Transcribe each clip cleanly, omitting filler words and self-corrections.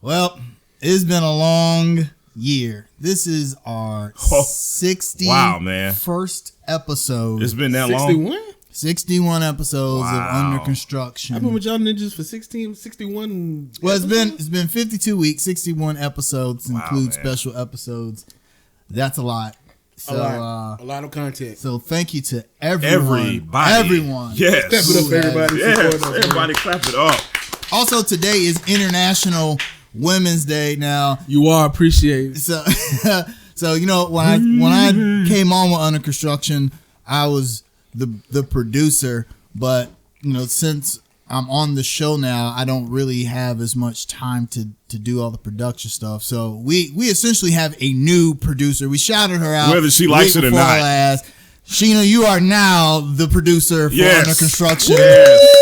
Well, it's been a long year. This is our 61st episode. It's been that 61? long? 61 episodes of Under Construction. I've been with y'all ninjas for 61 Well, it's been 52 weeks, 61 episodes, include special episodes. That's a lot. So, a lot of content. So thank you to everyone. Everyone. Yes. Clap it up, everybody. Yes. Everybody clap it up. Also, today is International Women's Day. Now you are appreciated. So, you know, when I came on with Under Construction, I was the producer, but you know, since I'm on the show now, I don't really have as much time to do all the production stuff. So we essentially have a new producer. We shouted her out, whether she likes it or not. Sheena, you are now the producer for Under Construction. Yes.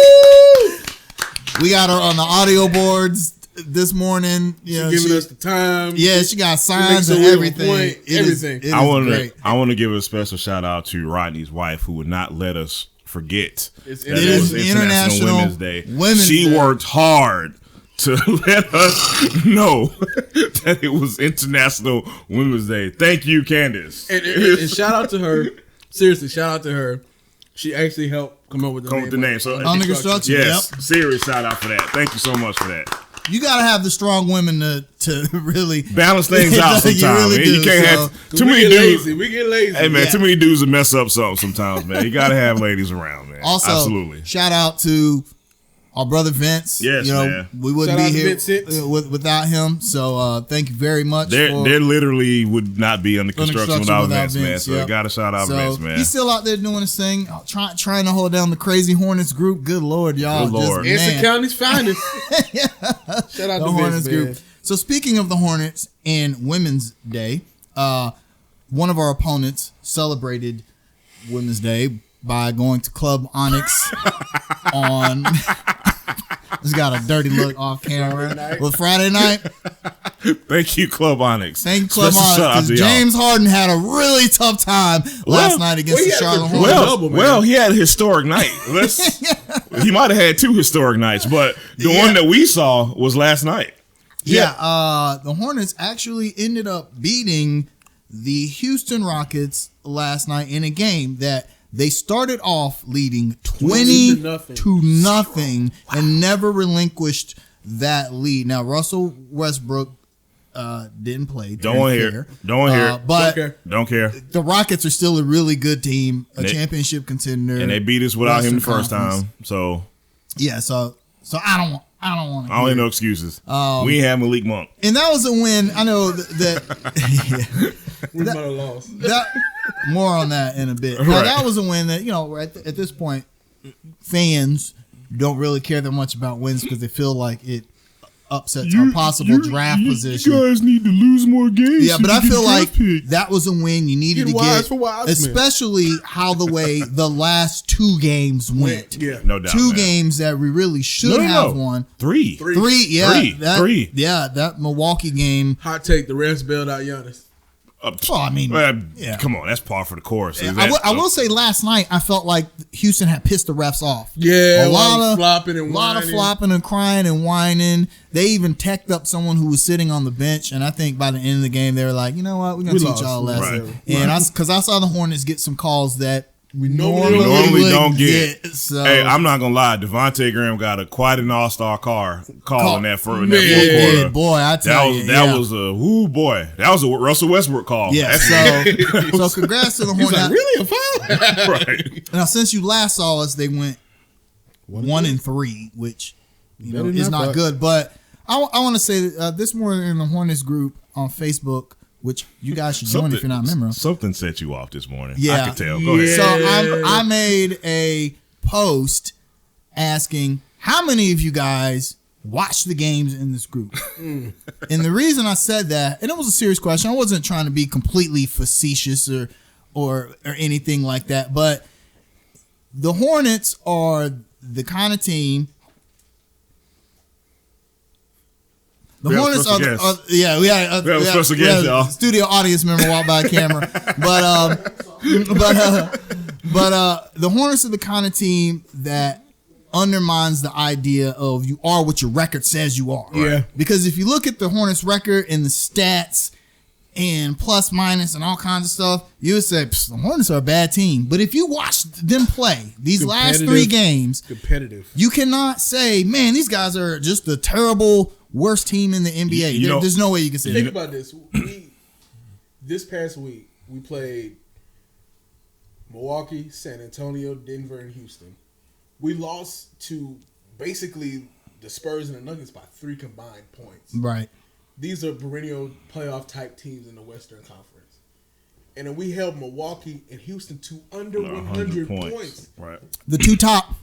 We got her on the audio boards this morning. You know, giving us the time. Yeah, she got signs and everything. Everything. I want to give a special shout out to Rodney's wife, who would not let us forget it is International Women's Day. She worked hard to let us know that it was International Women's Day. Thank you, Candace. And shout out to her. Seriously, shout out to her. She actually helped come up with the name. So Under Construction. Yes, yep. Serious shout out for that. Thank you so much for that. You gotta have the strong women to really balance things out sometimes. You can't have too many dudes. We get lazy. Hey man, too many dudes will mess up something sometimes, man. You gotta have ladies around, man. Also, absolutely. Shout out to our brother Vince. Yes, you know, man. We wouldn't be here without him. So thank you very much. There literally would not be Under Construction without Vince, man. So you gotta shout out Vince, man. He's still out there doing his thing, trying to hold down the crazy Hornets group. Good Lord, y'all. Good Lord. Anson County's finest. Shout out to Hornets Vince, group. So speaking of the Hornets and Women's Day, one of our opponents celebrated Women's Day by going to Club Onyx on. It's got a dirty look off camera. Well, Friday night. Thank you, Club Onyx. Thank you, Club Onyx. Because James Harden had a really tough time last night against the Charlotte Hornets. Well, he had a historic night. He might have had two historic nights, but the one that we saw was last night. Yeah, the Hornets actually ended up beating the Houston Rockets last night in a game that they started off leading 20-0 and never relinquished that lead. Now, Russell Westbrook didn't play. Don't want to hear. But don't care. The Rockets are still a really good team, championship contender, and they beat us without him the first time. So yeah, so I don't want. I don't need no excuses. We ain't have Malik Monk, and that was a win. I know that we might have lost. More on that in a bit. Now, that was a win that, you know, at this point, fans don't really care that much about wins because they feel like it upsets our possible draft position. You guys need to lose more games. Yeah, but I feel like that was a win you needed to get, Wiseman. especially how the way the last two games went. Yeah, no doubt. Two games that we really should have won. Three. Yeah, that Milwaukee game. Hot take: the refs bailed out Giannis. I mean, come on, that's par for the course. Yeah, I will say last night I felt like Houston had pissed the refs off. Yeah, a lot of flopping and crying and whining. They even teched up someone who was sitting on the bench, and I think by the end of the game they were like, you know what, we're gonna teach y'all a lesson. Right. And I saw the Hornets get some calls that we normally don't get. So. Hey, I'm not gonna lie, Devontae Graham got quite an all-star call in that fourth quarter. Boy, I tell you, that was a Russell Westbrook call. Yeah, so congrats to the Hornets. Like, really a foul? Right. Now, since you last saw us, they went 1-3, which is not good. But I want to say that this morning in the Hornets group on Facebook, which you guys should join if you're not a member. Something set you off this morning. Yeah. I could tell. Go ahead. So I made a post asking how many of you guys watch the games in this group. And the reason I said that, and it was a serious question, I wasn't trying to be completely facetious or anything like that, but the Hornets are the kind of team. The Hornets are we had a special guest, y'all. Studio audience member walk by camera, but the Hornets are the kind of team that undermines the idea of you are what your record says you are. Yeah. Because if you look at the Hornets record and the stats and plus minus and all kinds of stuff, you would say the Hornets are a bad team. But if you watch them play these last 3 games, competitive, you cannot say, man, these guys are just the terrible worst team in the NBA. There's no way you can say that. Think about this. This past week, we played Milwaukee, San Antonio, Denver, and Houston. We lost to basically the Spurs and the Nuggets by 3 combined points. Right. These are perennial playoff type teams in the Western Conference. And then we held Milwaukee and Houston to under 100 points. Right. The two top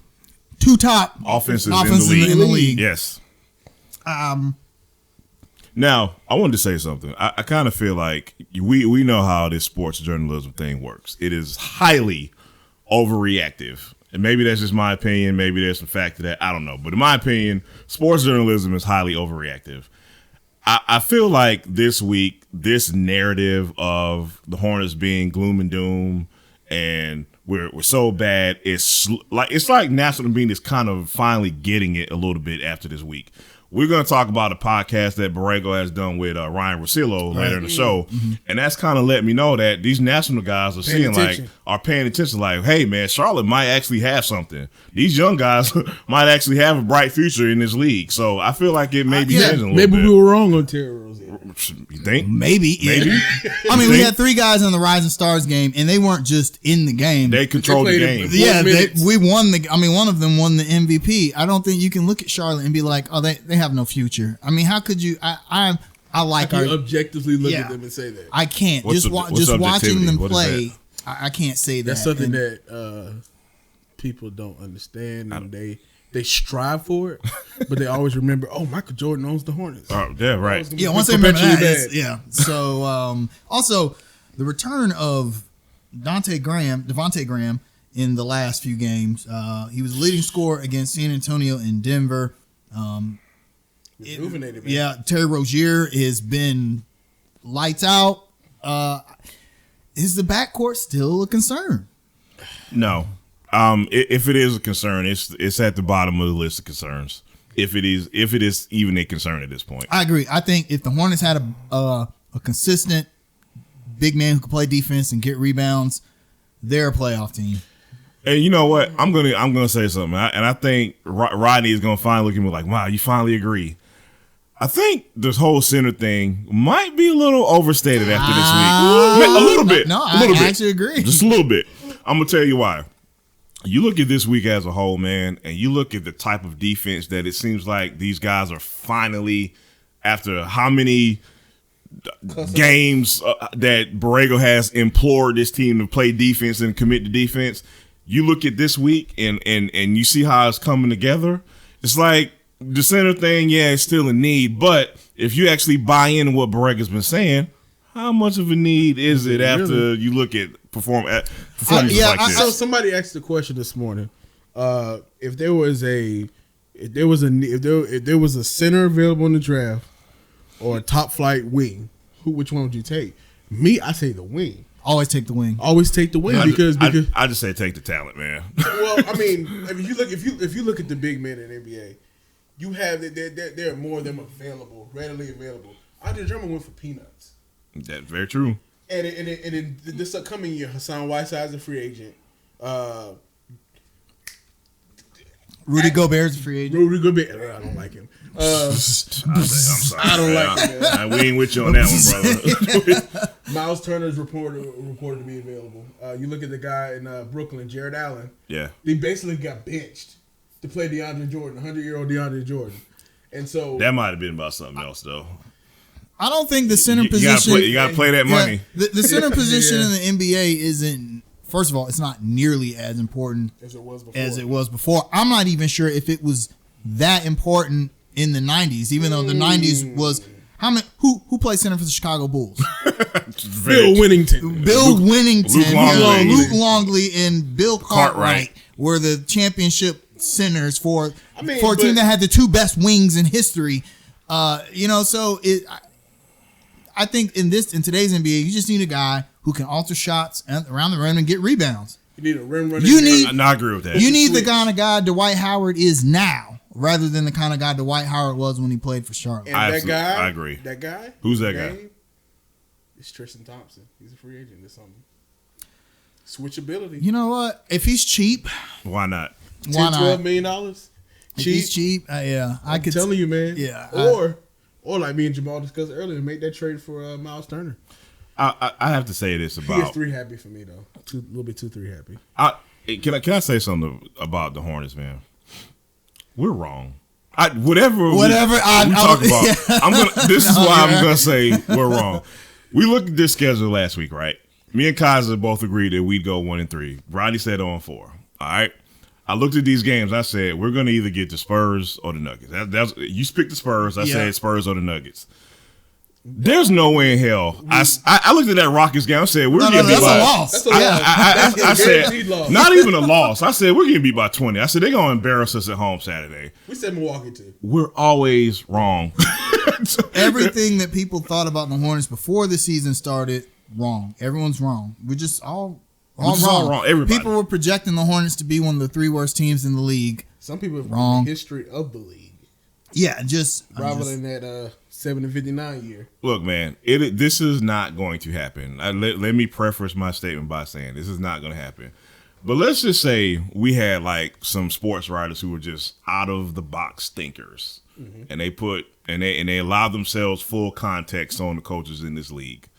offenses in the league. Yes. Now, I wanted to say something. I kind of feel like we know how this sports journalism thing works. It is highly overreactive. And maybe that's just my opinion. Maybe there's some fact to that. I don't know. But in my opinion, sports journalism is highly overreactive. I feel like this week, this narrative of the Hornets being gloom and doom and we're so bad, it's like National Bean is kind of finally getting it a little bit after this week. We're going to talk about a podcast that Borrego has done with Ryan Russillo later in the show. And that's kind of let me know that these national guys are paying attention. Like, hey, man, Charlotte might actually have something. These young guys might actually have a bright future in this league. So I feel like it may be changing a little bit. Maybe we were wrong on Terry Rozier. You think? Maybe. I mean, we had 3 guys in the Rising Stars game, and they weren't just in the game. They controlled the game. Yeah, we won one of them won the MVP. I don't think you can look at Charlotte and be like, oh, they have no future. I mean, how could you? I like our objectively look at them and say that. I can't. Just watching them play, I can't say that. That's something that people don't understand, and they strive for it, but they always remember, oh, Michael Jordan owns the Hornets. Yeah, right. Yeah, once they remember that, yeah. So also the return of Devontae Graham in the last few games. He was the leading scorer against San Antonio and Denver. Rejuvenated, man. Yeah, Terry Rozier has been lights out. Is the backcourt still a concern? No. If it is a concern, it's at the bottom of the list of concerns. If it is even a concern at this point. I agree. I think if the Hornets had a consistent big man who can play defense and get rebounds, they're a playoff team. And you know what? I'm gonna say something, and I think Rodney is gonna finally look at me like, "Wow, you finally agree." I think this whole center thing might be a little overstated after this week. A little bit. No, I actually agree. Just a little bit. I'm gonna tell you why. You look at this week as a whole, man, and you look at the type of defense that it seems like these guys are finally, after how many games that Borrego has implored this team to play defense and commit to defense. You look at this week and you see how it's coming together. It's like the center thing, yeah, it's still a need, but if you actually buy into what Borrego's been saying, how much of a need is it after you look at performances like this? So somebody asked the question this morning: if there was a center available in the draft or a top flight wing, which one would you take? Me, I say the wing. Always take the wing. Always take the wing because I just say take the talent, man. Well, I mean, if you look at the big men in the NBA, you have there are more of them readily available. Andre Drummond went for peanuts. That's very true. And in this upcoming year, Hassan Whiteside's a free agent. Rudy Gobert's a free agent. Rudy Gobert, I don't like him. I'm sorry. I don't like him. Man. We ain't with you on that one, brother. Miles Turner's reported to be available. You look at the guy in Brooklyn, Jared Allen. Yeah. They basically got benched to play DeAndre Jordan, 100-year-old DeAndre Jordan. And so that might have been about something else, though. I don't think the center position. You got to play that money. The center position in the NBA isn't. First of all, it's not nearly as important as it was before. I'm not even sure if it was that important in the 90s, even though the 90s was who played center for the Chicago Bulls? Bill Winnington, Luke Longley, and Bill Cartwright were the championship centers for a team that had the 2 best wings in history. I think in today's NBA, you just need a guy who can alter shots around the rim and get rebounds. You need a rim runner. I agree with that. You need the kind of guy Dwight Howard is now, rather than the kind of guy Dwight Howard was when he played for Charlotte. And I agree. That guy. Who's that guy? It's Tristan Thompson. He's a free agent or something. Switchability. You know what? If he's cheap, why not? Why not? $12 million. If he's cheap, yeah, I'm telling you, man. Yeah. Or like me and Jamal discussed earlier, make that trade for Miles Turner. I have to say this about. He is 3 happy for me though. A little bit too 3 happy. Can I say something about the Hornets, man? We're wrong. Whatever we talk about, yeah. This is why I'm gonna say we're wrong. We looked at this schedule last week, right? Me and Kaiser both agreed that we'd go 1-3. Rodney said 0-4. All right. I looked at these games. I said we're going to either get the Spurs or the Nuggets. You picked the Spurs. I said Spurs or the Nuggets. There's no way in hell. I looked at that Rockets game. I said we're getting beat by. That's a loss. I said not even a loss. I said we're getting beat by 20. I said they're going to embarrass us at home Saturday. We said Milwaukee too. We're always wrong. Everything that people thought about the Hornets before the season started, wrong. Everyone's wrong. We're just all wrong. Everybody. People were projecting the Hornets to be one of the 3 worst teams in the league. Some people have wrong. The history of the league. Yeah, rather than that 7-59 year. Look, man, this is not going to happen. Let me preface my statement by saying this is not going to happen. But let's just say we had like some sports writers who were just out of the box thinkers, and they allowed themselves full context on the coaches in this league.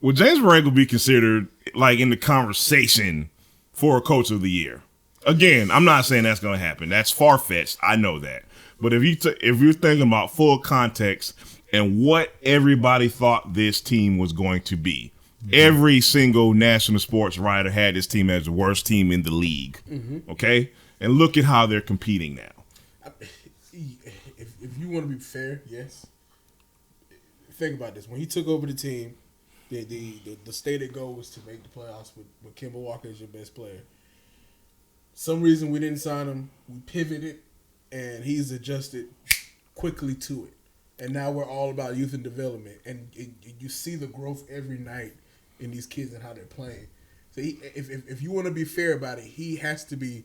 Would James Borrego be considered like in the conversation for a coach of the year? Again, I'm not saying that's going to happen. That's far-fetched. I know that. But if you're thinking about full context and what everybody thought this team was going to be, every single national sports writer had this team as the worst team in the league. Okay? And look at how they're competing now. If you want to be fair, yes. Think about this. When he took over the team, the stated goal was to make the playoffs with Kemba Walker as your best player. Some reason we didn't sign him. We pivoted, and he's adjusted quickly to it. And now we're all about youth and development. And you see the growth every night in these kids and how they're playing. So if you want to be fair about it, he has to be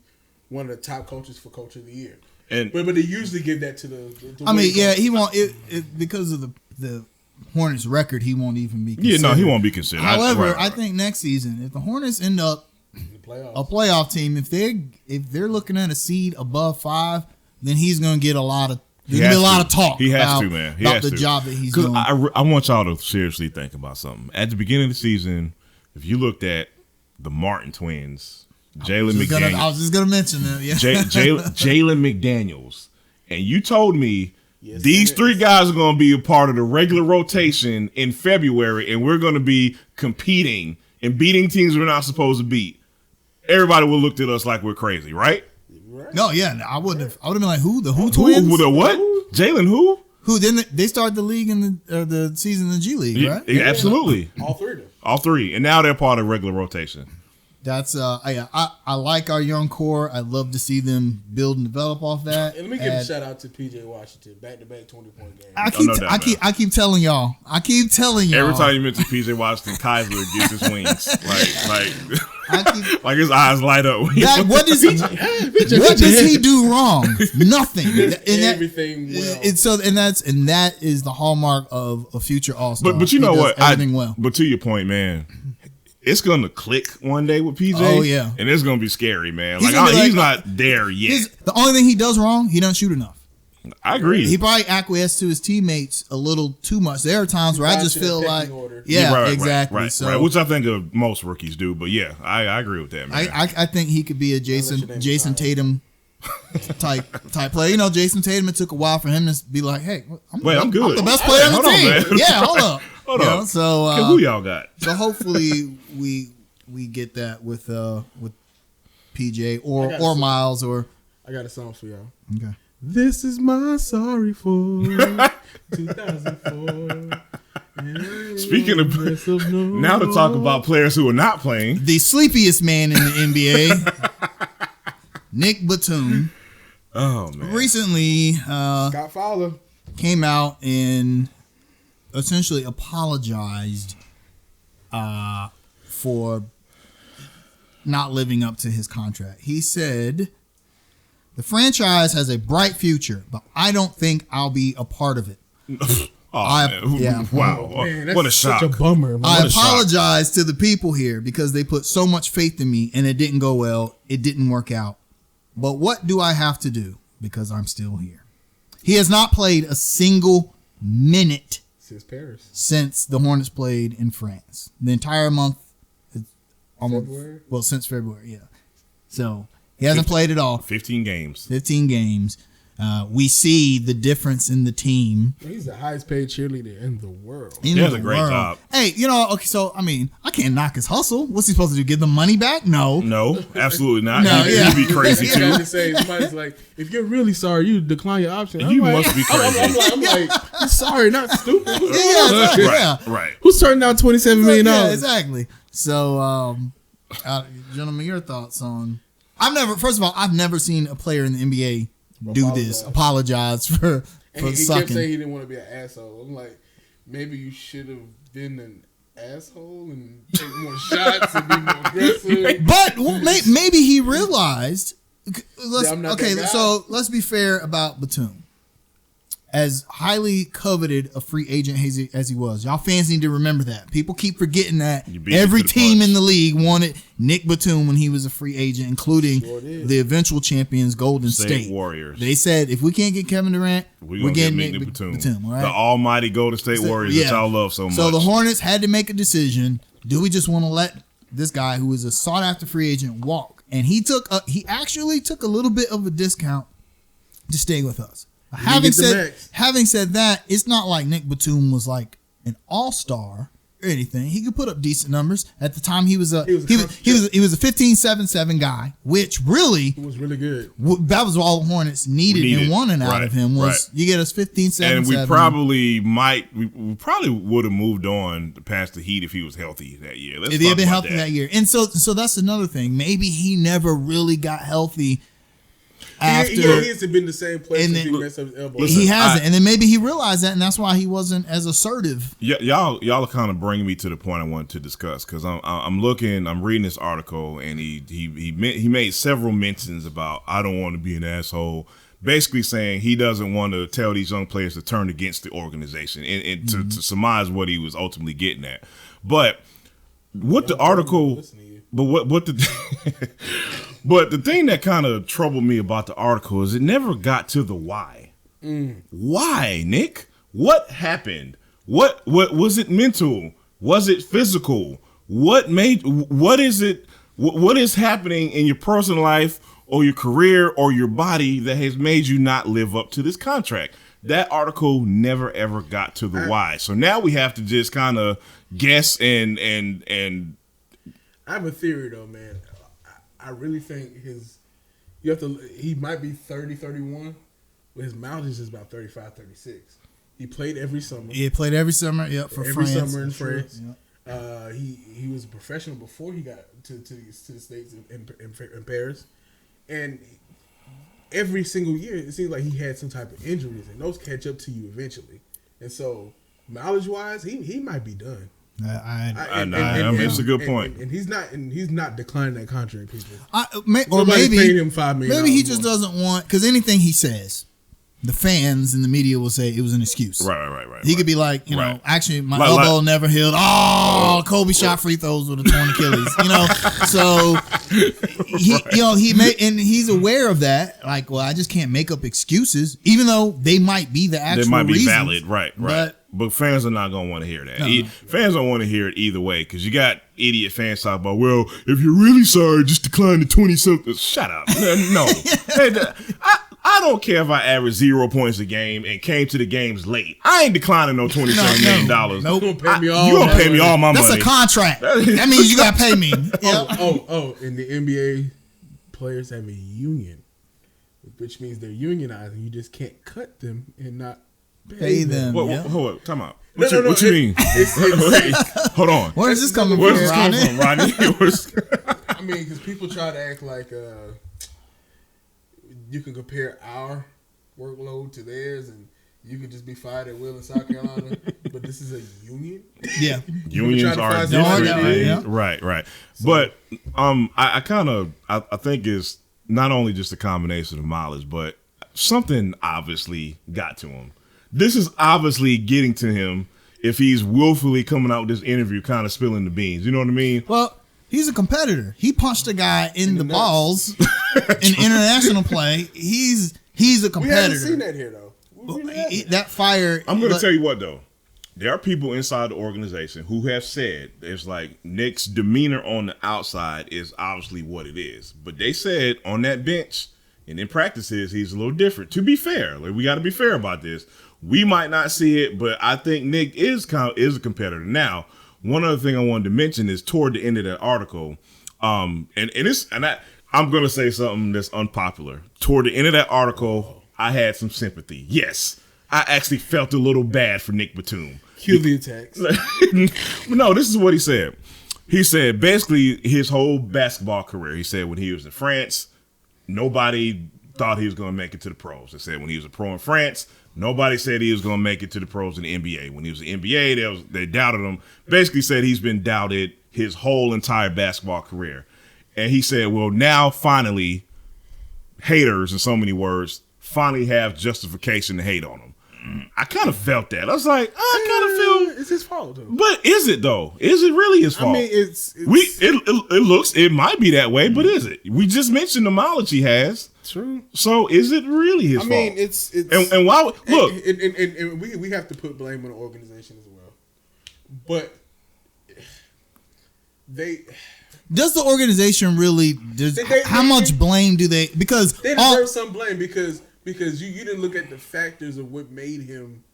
one of the top coaches for Coach of the Year. But they usually give that to the he won't because of the Hornets record, he won't even be considered. Yeah, no, he won't be considered. However, I think next season, if the Hornets end up a playoff team, if they're looking at a seed above 5, then he's going to get a lot of talk. He has to, man. He about has the to. job that he's doing. I want y'all to seriously think about something. At the beginning of the season, if you looked at the Martin twins, Jalen McDaniels. I was just going to mention them. Yeah. Jalen McDaniels, and you told me these 3 guys are going to be a part of the regular rotation in February, and we're going to be competing and beating teams we're not supposed to beat. Everybody would have looked at us like we're crazy, right? No, yeah, I would have been like, who? The Who twins? Who? The what? Jalen who? Who? Then they started the league in the season in the G League, right? Yeah, absolutely. All 3 of them. All 3, and now they're part of regular rotation. That's I like our young core. I'd love to see them build and develop off that. And let me give a shout out to PJ Washington, back-to-back 20-point game. I keep telling y'all. Every time you mention PJ Washington, Kaiser gets his wings like his eyes light up. What does he do wrong? Nothing. Everything well. And that is the hallmark of a future All-Star. But you know what? Everything well. But to your point, man. It's gonna click one day with PJ. Oh yeah, and it's gonna be scary, man. He's not there yet. The only thing he does wrong, he doesn't shoot enough. I agree. He probably acquiesced to his teammates a little too much. There are times where I just feel like, exactly. Right. Which I think most rookies do. But yeah, I agree with that, man. I think he could be a Jason Tatum type player. You know, Jason Tatum. It took a while for him to be like, hey, I'm good. I'm the best player on the team. Man. Yeah, hold up. Hold on. So who y'all got? So hopefully we get that with PJ or Miles or. I got a song for y'all. Okay. This is my sorry for 2004. Speaking of now to talk about players who are not playing, the sleepiest man in the NBA, Nic Batum. Oh man! Recently, Scott Fowler came out and essentially apologized for not living up to his contract. He said, "The franchise has a bright future, but I don't think I'll be a part of it." Man. Wow. Man, that's what a shock. such a bummer, man. I apologize to the people here because they put so much faith in me and it didn't go well. It didn't work out. But what do I have to do? Because I'm still here. He has not played a single minute Since Paris. since the Hornets played in France. The entire month. Almost, February? well, since February, yeah. So he hasn't played at all. 15 games. 15 games. We see the difference in the team. He's the highest paid cheerleader in the world. He does a great job. Hey, okay, so, I mean, I can't knock his hustle. What's he supposed to do, give the money back? No. No, absolutely not. No, You'd be crazy I too. just say somebody's like, if you're really sorry, you decline your option. I'm You like, must be crazy. I'm like, I'm sorry, not stupid. Yeah. Right. Who's turning down $27 million? Yeah, exactly. So, gentlemen, your thoughts on... First of all, I've never seen a player in the NBA do this. Apologize for And he sucking. kept saying he didn't want to be an asshole. I'm like, maybe you should have been an asshole and take more shots and be more aggressive. But maybe he realized. I'm not that guy. So let's be fair about Batum. As highly coveted a free agent as he was, y'all fans need to remember that. People keep forgetting that every team in the league wanted Nic Batum when he was a free agent, including the eventual champions, Golden State Warriors. They said, if we can't get Kevin Durant, we're getting Nic Batum. Right? The almighty Golden State Warriors that y'all love so much. So the Hornets had to make a decision. Do we just want to let this guy, who is a sought-after free agent, walk? And he actually took a little bit of a discount to stay with us. Having said that, it's not like Nic Batum was like an all-star or anything. He could put up decent numbers. At the time, he was a 15-7-7 guy, which really was really good. That was all the Hornets needed and wanted out of him was you get us 15-7-7. And we probably would have moved on past the Heat if he was healthy that year. If he had been healthy that year. And so that's another thing. Maybe he never really got healthy. After he hasn't been the same place since he messed up his elbow. He hasn't, and then maybe he realized that, and that's why he wasn't as assertive. Y'all are kind of bringing me to the point I wanted to discuss because I'm reading this article, and he made several mentions about I don't want to be an asshole, basically saying he doesn't want to tell these young players to turn against the organization, and to surmise what he was ultimately getting at. But what the article, but the thing that kind of troubled me about the article is it never got to the why. Why, Nick? What happened? What was it mental? Was it physical? What is it? What is happening in your personal life or your career or your body that has made you not live up to this contract? That article never ever got to the why. So now we have to just kind of guess and I have a theory though, man. I really think he might be 30, 31, but his mileage is about 35, 36. He played every summer. Yeah, played every summer. Yep, for every France. summer in France. Yep. He was a professional before he got to the States in Paris, and every single year it seems like he had some type of injuries, and those catch up to you eventually. And so mileage wise, he might be done. It's a good point, and he's not declining that contract, people. Maybe paid him $5 million. Maybe he just doesn't want, because anything he says, the fans and the media will say it was an excuse. Right. He could be like, actually my elbow never healed. Oh, Kobe shot free throws with a torn Achilles. So he's aware of that. Like, well, I just can't make up excuses, even though they might be the actual. They might be reasons, valid, right. But fans are not going to want to hear that. No. Fans don't want to hear it either way because you got idiot fans talking about, well, if you're really sorry, just decline the 20-something. Shut up. No. I don't care if I average 0 points a game and came to the games late. I ain't declining no $27 million. Nope. You gonna pay me all my money. That's a contract. That means you got to pay me. And the NBA players have a union, which means they're unionized, and you just can't cut them and not pay them. Hold up, time out. What you mean? Wait, hold on. Where is this coming from, Rodney? I mean, because people try to act like you can compare our workload to theirs, and you could just be fired at will in South Carolina. but this is a union. Yeah, unions are different. Right. So, but I think it's not only just a combination of mileage, but something obviously got to him. This is obviously getting to him if he's willfully coming out with this interview, kind of spilling the beans. You know what I mean? Well, he's a competitor. He punched a guy in the balls in international play. He's a competitor. We haven't seen that here though. That fire. I'm going to tell you what though. There are people inside the organization who have said it's like Nic's demeanor on the outside is obviously what it is, but they said on that bench and in practices he's a little different. To be fair, like we got to be fair about this. We might not see it, but I think Nic is a competitor. Now, one other thing I wanted to mention is toward the end of that article, I'm going to say something that's unpopular. Toward the end of that article, I had some sympathy. Yes, I actually felt a little bad for Nic Batum. Cue the attacks. No, this is what he said. He said basically his whole basketball career. He said when he was in France, nobody thought he was going to make it to the pros. They said when he was a pro in France, nobody said he was going to make it to the pros in the NBA. When he was in the NBA, they doubted him. Basically said he's been doubted his whole entire basketball career. And he said, well, now finally, haters, in so many words, finally have justification to hate on him. I kind of felt that. I was like, I kind of feel it's his fault, though. But is it though? Is it really his fault? I mean, it might be that way, but is it? We just mentioned the knowledge he has. True. So is it really his fault? I mean, it's and why? Look, and we have to put blame on the organization as well. But does the organization really? How much blame do they? Because they deserve some blame because you didn't look at the factors of what made him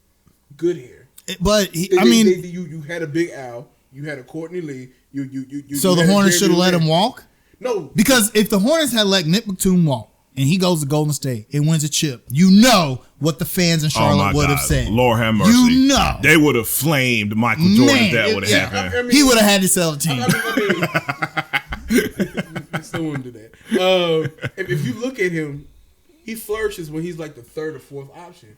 good here. But you had a Big Al, you had a Courtney Lee, so the Hornets should have let him walk. No, because if the Hornets had let Nic Batum walk and he goes to Golden State and wins a chip, you know what the fans in Charlotte would have said. Lord have mercy. You know they would have flamed Michael Jordan if that would have happened. I mean, he would have had to sell the team. I still wouldn't do that. If you look at him, he flourishes when he's like the third or fourth option.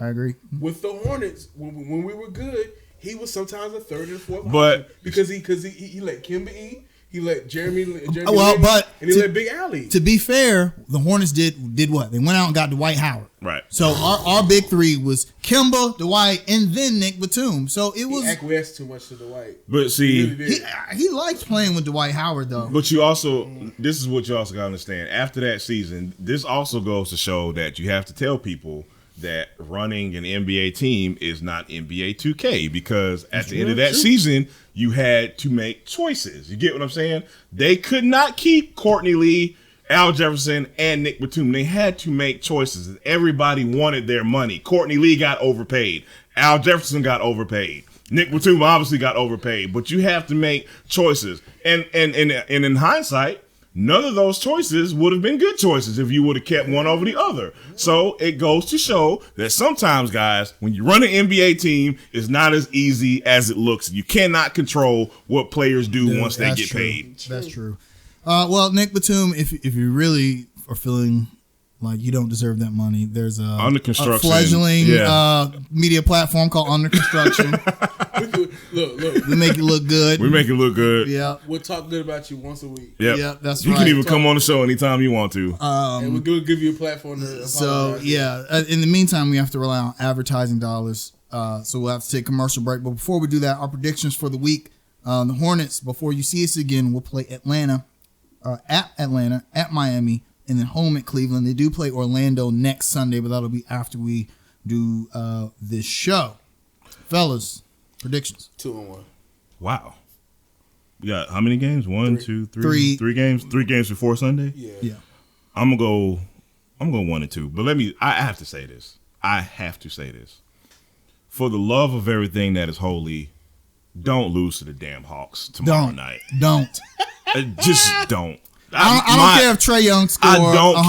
I agree. With the Hornets, when we were good, he was sometimes a third or fourth option because he let Kimba eat. He let Jeremy and he let Big Allie. To be fair, the Hornets did what? They went out and got Dwight Howard. Right. So our big three was Kimba, Dwight, and then Nic Batum. So it was he acquiesced too much to Dwight. But see, he likes playing with Dwight Howard though. But you also, this is what you also got to understand. After that season, this also goes to show that you have to tell people that running an NBA team is not NBA 2K because at the end of that season, you had to make choices. You get what I'm saying? They could not keep Courtney Lee, Al Jefferson, and Nic Batum. They had to make choices. Everybody wanted their money. Courtney Lee got overpaid. Al Jefferson got overpaid. Nic Batum obviously got overpaid. But you have to make choices. And in hindsight, none of those choices would have been good choices if you would have kept one over the other. So it goes to show that sometimes, guys, when you run an NBA team, it's not as easy as it looks. You cannot control what players do once they get paid. That's true. Well, Nic Batum, if you really are feeling like you don't deserve that money, there's a fledgling media platform called Under Construction. Look. We make it look good. Yeah. We'll talk good about you once a week. Yeah, that's right. You can even come on the show anytime you want to. And we'll give you a platform to apologize. So, in the meantime, we have to rely on advertising dollars. So we'll have to take a commercial break. But before we do that, our predictions for the week. The Hornets, before you see us again, will play at Atlanta, at Miami, and then home at Cleveland. They do play Orlando next Sunday, but that'll be after we do this show. Fellas, predictions. 2-1. Wow. We got how many games? 1, 2, 3. 3 games. 3 games before Sunday? Yeah. I'm gonna go 1-2. But I have to say this. For the love of everything that is holy, don't lose to the damn Hawks tomorrow night. Don't. Just don't. I don't care if Trae Young scores. I don't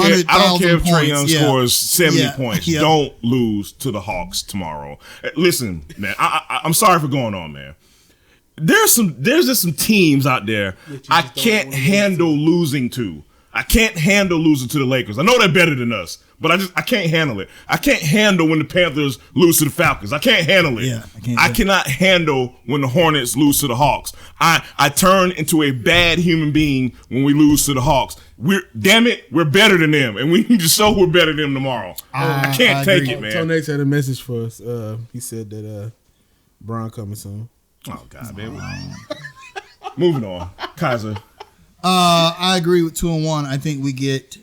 care if Trae Young scores 70 points. Yeah. Don't lose to the Hawks tomorrow. Listen, man, I'm sorry for going on, man. There's just some teams out there I can't handle losing to. I can't handle losing to the Lakers. I know they're better than us, But I can't handle it. I can't handle when the Panthers lose to the Falcons. I can't handle it. Yeah, I cannot handle when the Hornets lose to the Hawks. I turn into a bad human being when we lose to the Hawks. We're better than them, and we need to show we're better than them tomorrow. I can't take it, man. Tony had a message for us. He said that Brian coming soon. Oh God, man. Moving on, Kaiser. I agree with 2-1. I think we get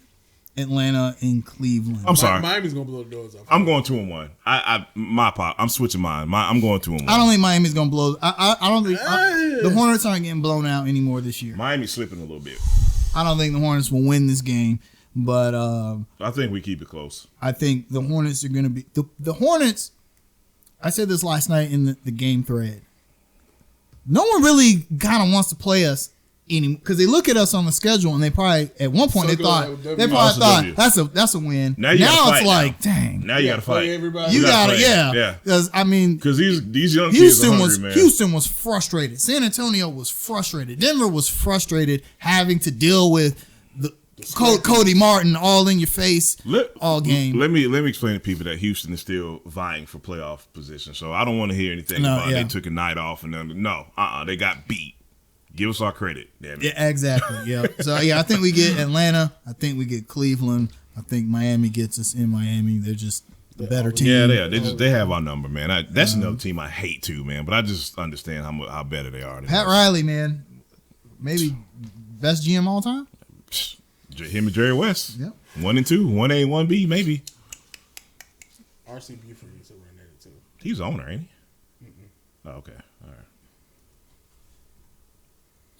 Atlanta and Cleveland. I'm sorry. Miami's gonna blow the doors off. I'm going 2-1. I'm switching mine. I'm going 2-1. I don't think Miami's gonna blow. I don't think the Hornets aren't getting blown out anymore this year. Miami's slipping a little bit. I don't think the Hornets will win this game, but I think we keep it close. I think the Hornets are gonna be the Hornets. I said this last night in the game thread. No one really kind of wants to play us anymore because they look at us on the schedule and they probably at one point they thought that's a win. Now it's like, dang. Now you got to fight. Everybody. You got it, yeah. Because because these young kids are hungry, man. Houston was frustrated. San Antonio was frustrated. Denver was frustrated having to deal with the Cody Martin all in your face all game. Let me explain to people that Houston is still vying for playoff position. So I don't want to hear anything about they took a night off and then they got beat. Give us our credit, damn it. Yeah, exactly. Yeah. So I think we get Atlanta. I think we get Cleveland. I think Miami gets us in Miami. They're just the better team. Yeah, they are. They have our number, man. That's another team I hate too, man. But I just understand how better they are. Pat Riley, man, maybe best GM all time. Him and Jerry West. Yep. 1 and 2, 1A, 1B, maybe. RC Buford used to run that too. He's the owner, ain't he? Oh, okay.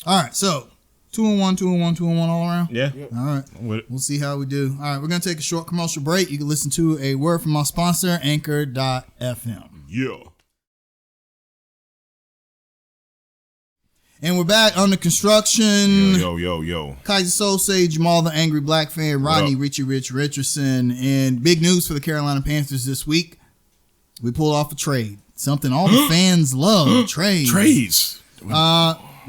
All right. So 2-1, 2-1, 2-1 all around. Yeah. Yep. All right. We'll see how we do. All right. We're gonna take a short commercial break. You can listen to a word from our sponsor, Anchor.fm. Yeah. And we're back under construction. Yo. Kaiser Soul Sage, Jamal the Angry Black Fan, Rodney Richie Rich Richardson. And big news for the Carolina Panthers this week. We pulled off a trade. Something all the fans love. Trades.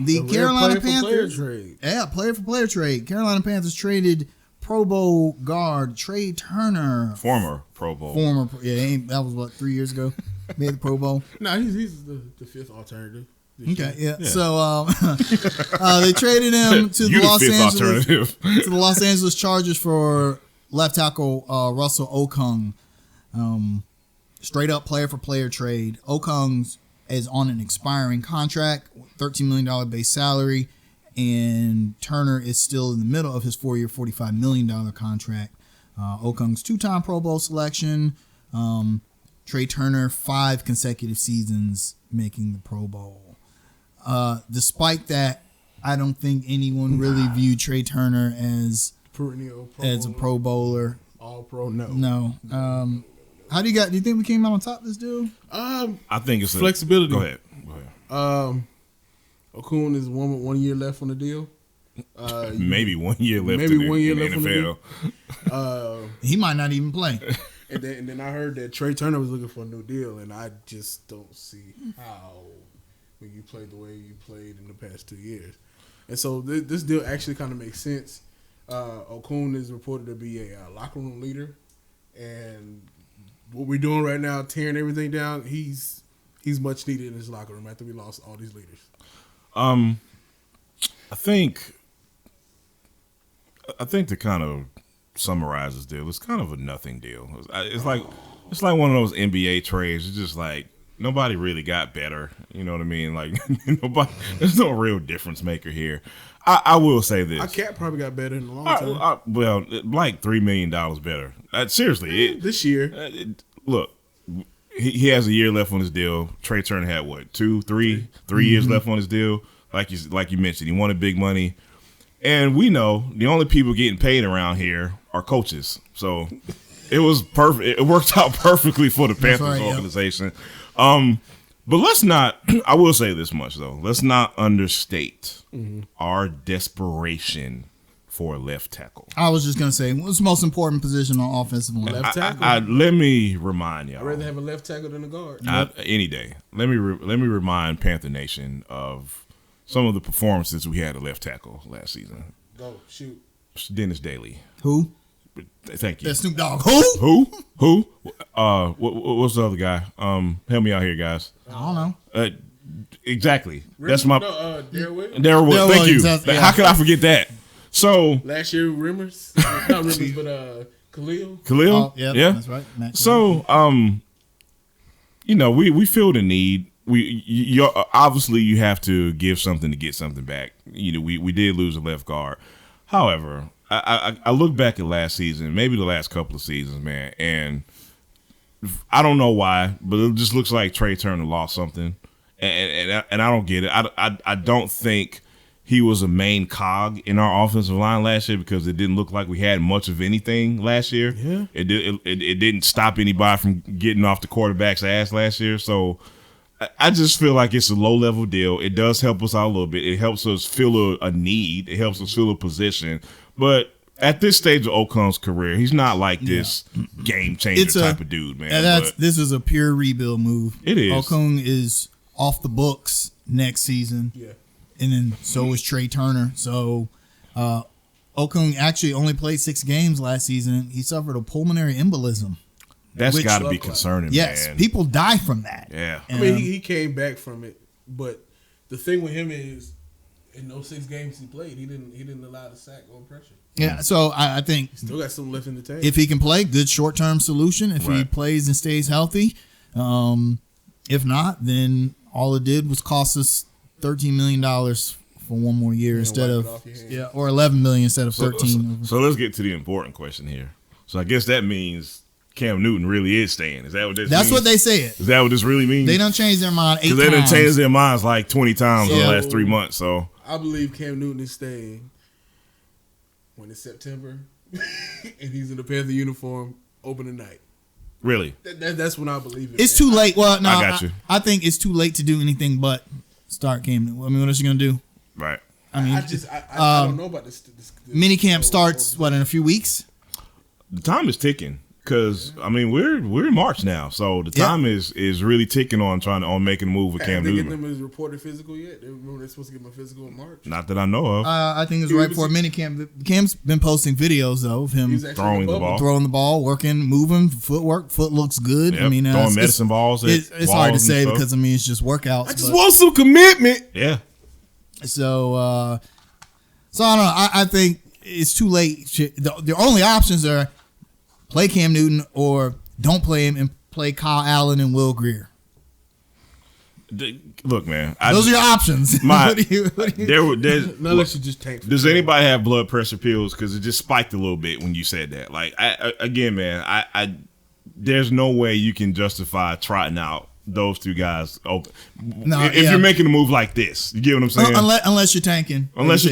The Carolina Panthers. Player for player trade. Carolina Panthers traded Pro Bowl guard Trai Turner. Former Pro Bowl. That was what, 3 years ago? Made the Pro Bowl. No, he's the fifth alternative. Okay, yeah. So they traded him to the Los Angeles Chargers for left tackle Russell Okung. Straight up player for player trade. Okung is on an expiring contract, $13 million base salary, and Turner is still in the middle of his 4-year, $45 million contract. Okung's 2-time Pro Bowl selection. Trai Turner 5 consecutive seasons making the Pro Bowl. Despite that, I don't think anyone really viewed Trai Turner as a Pro Bowler. All Pro, no. No. How do you think we came out on top of this deal? I think it's flexibility. Go ahead. Okung is 1 year left on the deal. Maybe 1 year left. Maybe 1 year left in the NFL. On the deal. He might not even play. And then I heard that Trai Turner was looking for a new deal, and I just don't see how when you played the way you played in the past 2 years. And so this deal actually kind of makes sense. Okung is reported to be a locker room leader, and what we're doing right now, tearing everything down, he's much needed in his locker room after we lost all these leaders. I think to kind of summarize this deal, it's kind of a nothing deal. It's like one of those NBA trades. It's just like nobody really got better. You know what I mean? Like there's no real difference maker here. I will say this. Our cap probably got better in the long term. Well, like $3 million better. Seriously. This year. Look, he has a year left on his deal. Trai Turner had what, 3 years left on his deal. Like you mentioned, he wanted big money. And we know the only people getting paid around here are coaches. So it was perfect. It worked out perfectly for the Panthers organization. Yep. But let's not, I will say this much, though. Let's not understate our desperation for a left tackle. I was just going to say, what's the most important position on offensive line? Left tackle. Let me remind y'all. I'd rather have a left tackle than a guard. Any day. Let me remind Panther Nation of some of the performances we had at left tackle last season. Go, shoot. Dennis Daly. Who? Thank you. That's Snoop Dogg. Who? What's the other guy? Help me out here, guys. I don't know. Exactly. That's my. Darryl Williams. Darryl Williams. Thank you. Yeah. How could I forget that? So Last year, Rimmers, not Rimmers, but Khalil. Khalil. Oh, yeah, that's right. So we feel the need. You obviously you have to give something to get something back. We did lose a left guard. However, I look back at last season, maybe the last couple of seasons, man, and I don't know why, but it just looks like Trai Turner lost something, and I don't get it. I don't think he was a main cog in our offensive line last year because it didn't look like we had much of anything last year. Yeah, it didn't stop anybody from getting off the quarterback's ass last year. So I just feel like it's a low level deal. It does help us out a little bit. It helps us fill a need. It helps us fill a position. But at this stage of Okung's career, he's not like this game changer type of dude, man. And this is a pure rebuild move. It is. Okung is off the books next season. Yeah. And then so is Trai Turner. So Okung actually only played 6 games last season. He suffered a pulmonary embolism. That's got to be concerning, yes, man. People die from that. Yeah. I mean, he came back from it, but the thing with him is, in those 6 games he played, he didn't allow the sack or pressure. Yeah, so I think Still got some left in the tank. if he can play, good short-term solution. If he plays and stays healthy, if not, then all it did was cost us $13 million for one more year instead of or $11 million instead of 13. So let's get to the important question here. So I guess that means Cam Newton really is staying. Is that what this That's means? what they said. Is that what this really means? They done changed their mind 8 times. Because they done changed their minds like 20 times in the last 3 months. So I believe Cam Newton is staying when it's September and he's in the Panther uniform opening night. really, That's when I believe it. It's too late. Well, no, I got you. I think it's too late to do anything but start Cam Newton. I mean, what else you gonna do? right? I mean, I don't know about this mini camp starts in a few weeks. The time is ticking because I mean we're in March now, so the time is really ticking on making a move with Cam Have they Newton. getting them his reported physical yet? They're supposed to get my physical in March. Not that I know of. I think it's right before mini camp. Cam's been posting videos though of him throwing the ball, working, moving, footwork. Foot looks good. Yep. I mean, throwing medicine balls. It's hard to say because I mean it's just workouts. I just want some commitment. Yeah. So I don't know. I think it's too late. The only options are play Cam Newton or don't play him and play Kyle Allen and Will Grier. Look, man. Those are your options. Unless you just tank. Does anybody have blood pressure pills? Because it just spiked a little bit when you said that. Like, again, man, there's no way you can justify trotting out those two guys. If you're making a move like this, you get what I'm saying? Unless you're tanking. Unless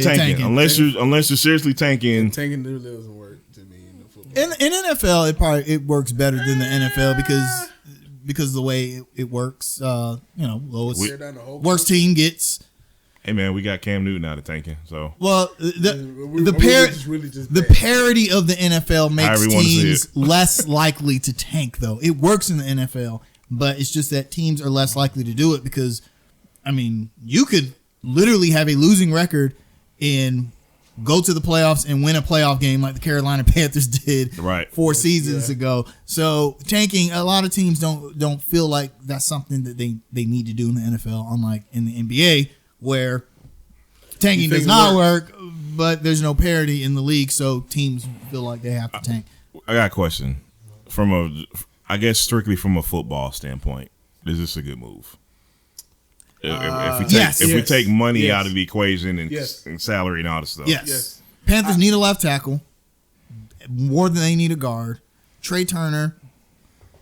you're seriously tanking. Tanking really doesn't work to me in the football. In NFL, it works better than the NFL because of the way it works. Worst team gets. Hey man, we got Cam Newton out of tanking. So the parity of the NFL makes teams less likely to tank. Though it works in the NFL. But it's just that teams are less likely to do it because, I mean, you could literally have a losing record and go to the playoffs and win a playoff game like the Carolina Panthers did 4 seasons ago. So tanking, a lot of teams don't feel like that's something that they need to do in the NFL, unlike in the NBA where tanking does not work, but there's no parity in the league, so teams feel like they have to tank. I got a question strictly from a football standpoint, is this a good move? If we take money out of the equation and salary and all this stuff. Yes. Panthers need a left tackle more than they need a guard. Trai Turner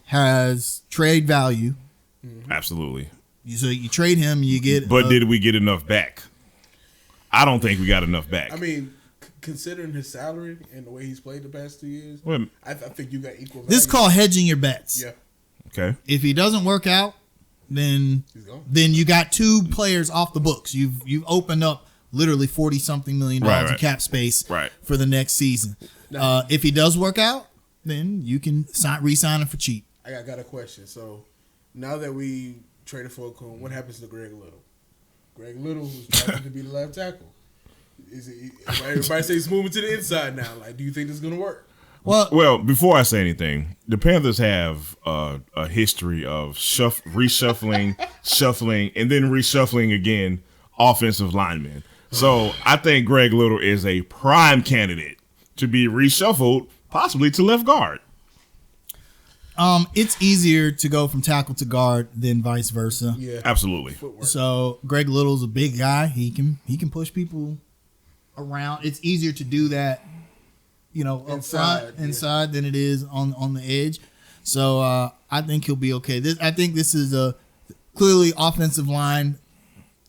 has trade value. Absolutely. So you trade him, you get. But did we get enough back? I don't think we got enough back. I mean, considering his salary and the way he's played the past 2 years, I think you got equal value. This is called hedging your bets. Yeah. Okay. If he doesn't work out, then you got 2 players off the books. You've opened up literally $40-something million in cap space for the next season. If he does work out, then you can re-sign him for cheap. I got a question. So now that we traded for Okung, what happens to Greg Little? Greg Little, who's drafted to be the left tackle. Everybody says he's moving to the inside now. Like, do you think this is going to work? Well, before I say anything, the Panthers have a history of reshuffling, shuffling, and then reshuffling again offensive linemen. So I think Greg Little is a prime candidate to be reshuffled, possibly to left guard. It's easier to go from tackle to guard than vice versa. Yeah, Absolutely. footwork. So Greg Little's a big guy. He can push people around. It's easier to do that, up inside than it is on the edge. So I think he'll be okay. I think this is clearly offensive line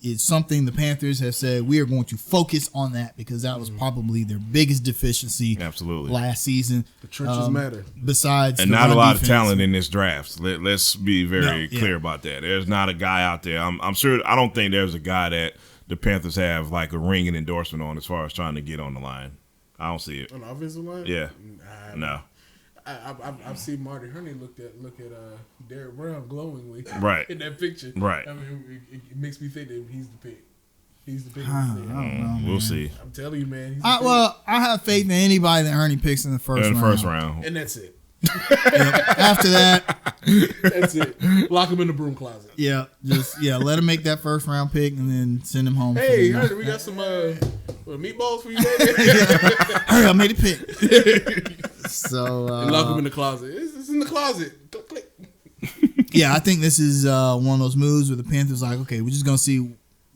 is something the Panthers have said we are going to focus on that because that was probably their biggest deficiency. Absolutely. Last season. The trenches matter. Besides, And the not a run lot defense. of talent in this draft. Let's be very clear about that. There's not a guy out there. I'm sure. I don't think there's a guy that the Panthers have like a ringing endorsement on as far as trying to get on the line. I don't see it. On the offensive line? Yeah. No. I've seen Marty Herney look at Derek Brown glowingly Right. in that picture. Right. I mean, it makes me think that he's the pick. He's the pick. I don't know, We'll man. see. I'm telling you, man. He's the I have faith in anybody that Ernie picks in the first In the round. first round. pick. And that's it. After that, That's it. Lock him in the broom closet. let him make that first round pick and then send him home. Hey, for the Herney, we got some meatballs for you, baby. Hurry, I made a pick. So And lock him in the closet. It's in the closet. Click, click. yeah, I think this is one of those moves where the Panthers like, okay, we're just gonna see.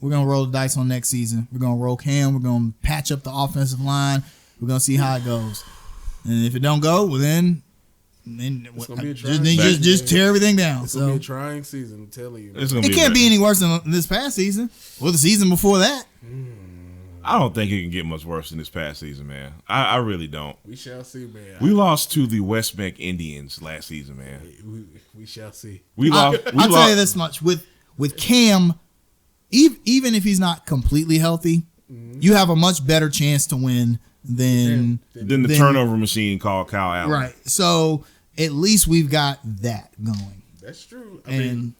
We're gonna roll the dice on next season. We're gonna roll Cam. We're gonna patch up the offensive line. We're gonna see how it goes. And if it don't go, well then It's gonna be a trying just tear everything down. It's gonna be So a trying season. I'm telling you. It's gonna it can't be any worse than this past season or the season before that. I don't think it can get much worse than this past season, man. I really don't. We shall see, man. We lost to the West Bank Indians last season, man. We shall see. I'll tell you this much: with Cam, even if he's not completely healthy, you have a much better chance to win than the turnover machine called Kyle Allen. right. So at least we've got that going. That's true. I And mean,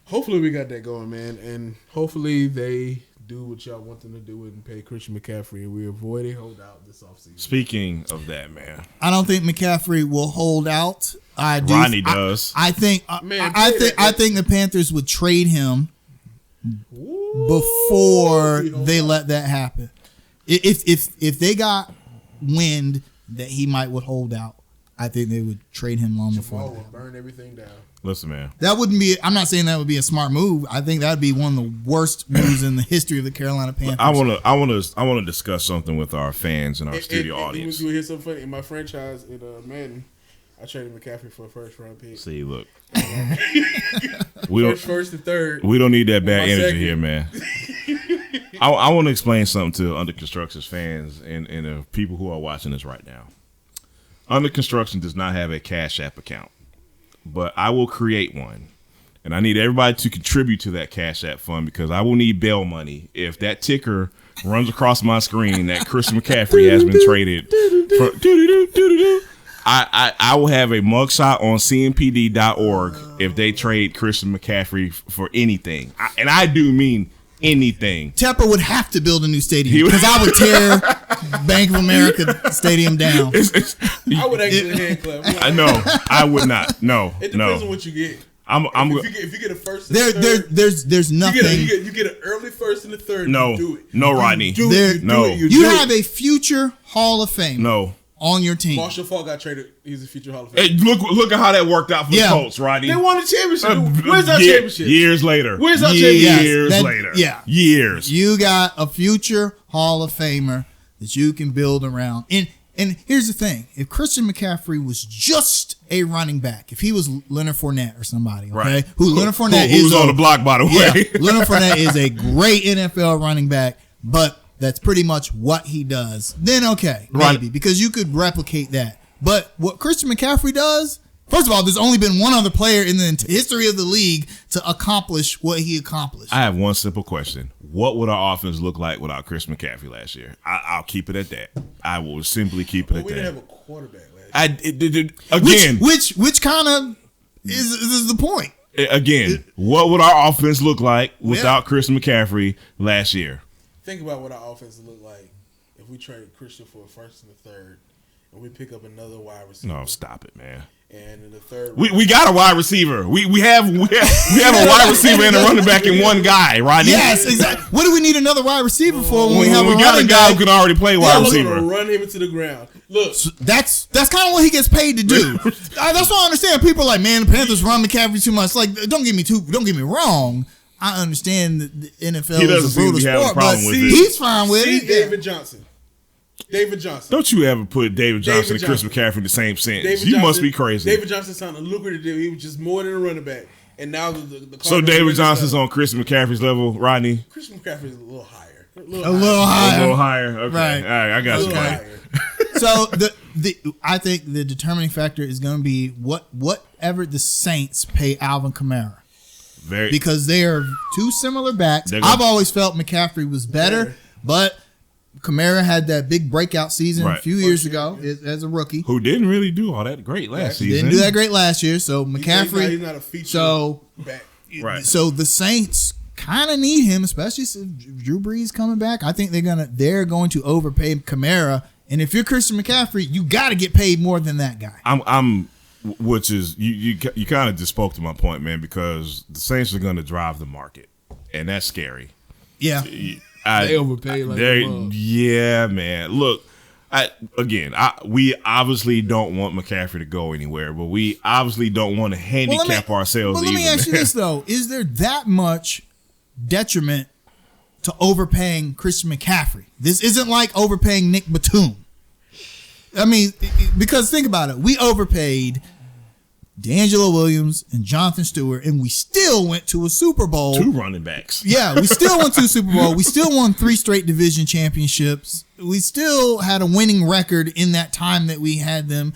hopefully we got that going, man, and hopefully they do what y'all want them to do and pay Christian McCaffery, and we avoid a holdout this offseason. Speaking of that, man, I don't think McCaffrey will hold out. I do. Ronnie does. I think. I think the Panthers would trade him before they let that happen. If they got wind that he might would hold out, I think they would trade him long before Jamal that. will burn everything down. Listen, man. That wouldn't be. I'm not saying that would be a smart move. I think that'd be one of the worst moves in the history of the Carolina Panthers. I want to discuss something with our fans and our studio audience. You hear something funny? In my franchise in Madden, I traded McCaffrey for a first round pick. See, look, First and third. we don't need that bad My energy second. here, man. I want to explain something to Under Construction's fans and the people who are watching this right now. Under Construction does not have a Cash App account, but I will create one. And I need everybody to contribute to that Cash App fund because I will need bail money if that ticker runs across my screen that Christian McCaffery has been traded for. I will have a mugshot on cmpd.org if they trade Christian McCaffery for anything. And I do mean anything. Tepper would have to build a new stadium because I would tear Bank of America Stadium down. I would actually hand clap. I know. I would not. No. It depends on what you get. If you get a first and a third, there's nothing. you get an early first and a third. No. You do it. No, Rodney. You do There- it. No. You You do have it. a future Hall of Fame No. on your team. Marshall Faulk got traded. He's a future Hall of Fame. Hey, look at how that worked out for Yeah. the Colts, Rodney. They won a championship. Where's our championship? Years later. Where's our Years championship? later. Yeah. Years. You got a future Hall of Famer that you can build around. And here's the thing: if Christian McCaffrey was just a running back, if he was Leonard Fournette or somebody, okay, Right. Leonard Fournette who's on the block, by the yeah, way. Leonard Fournette is a great NFL running back, but that's pretty much what he does. Then okay, maybe Right. because you could replicate that. But what Christian McCaffrey does, first of all, there's only been one other player in the history of the league to accomplish what he accomplished. I have one simple question. What would our offense look like without Chris McCaffrey last year? I'll keep it at that. I will simply keep it at We that. didn't have a quarterback last year. Again, which kind of is the point. Again, what would our offense look like without Christian McCaffrey last year? Think about what our offense would look like if we traded Christian for a first and a third and we pick up another wide receiver. No, stop it, man. And in the third, we got a wide receiver. We have a wide receiver and a running back in one guy, right? Yes, exactly. What do we need another wide receiver for when we have a got a running guy back? who can already play wide receiver? Run him into the ground. Look, That's kind of what he gets paid to do. That's what I understand. People are like, man, the Panthers run McCaffery too much. Like, don't get me wrong. I understand that the NFL is a brutal sport, but he's fine with it. David Johnson. Don't you ever put David Johnson and Chris McCaffery in the same sentence. You must be crazy. David Johnson sounded lucrative. He was just more than a running back. And now the so David Johnson's on Chris McCaffrey's level, Rodney? Chris McCaffrey is a little higher. A little higher. Okay. Right. All right, I got you. Higher. So I think the determining factor is going to be whatever the Saints pay Alvin Kamara. Because they are two similar backs. I've always felt McCaffrey was better, but Kamara had that big breakout season a few years ago as a rookie. Who didn't really do all that great last season. Didn't do that great last year. So McCaffrey. He's not a feature back. Right. So the Saints kind of need him, especially since Drew Brees coming back. I think they're going to overpay Kamara. And if you're Christian McCaffrey, you got to get paid more than that guy. Which is you kind of just spoke to my point, man, because the Saints are going to drive the market, and that's scary. Yeah, they overpay like yeah, man. Look, we obviously don't want McCaffrey to go anywhere, but we obviously don't want to handicap ourselves. But let me ask you this though: is there that much detriment to overpaying Christian McCaffrey? This isn't like overpaying Nic Batum. I mean, because think about it, we overpaid D'Angelo Williams and Jonathan Stewart, and we still went to a Super Bowl. 2 running backs. Yeah, we still went to a Super Bowl. We still won 3 straight division championships. We still had a winning record in that time that we had them.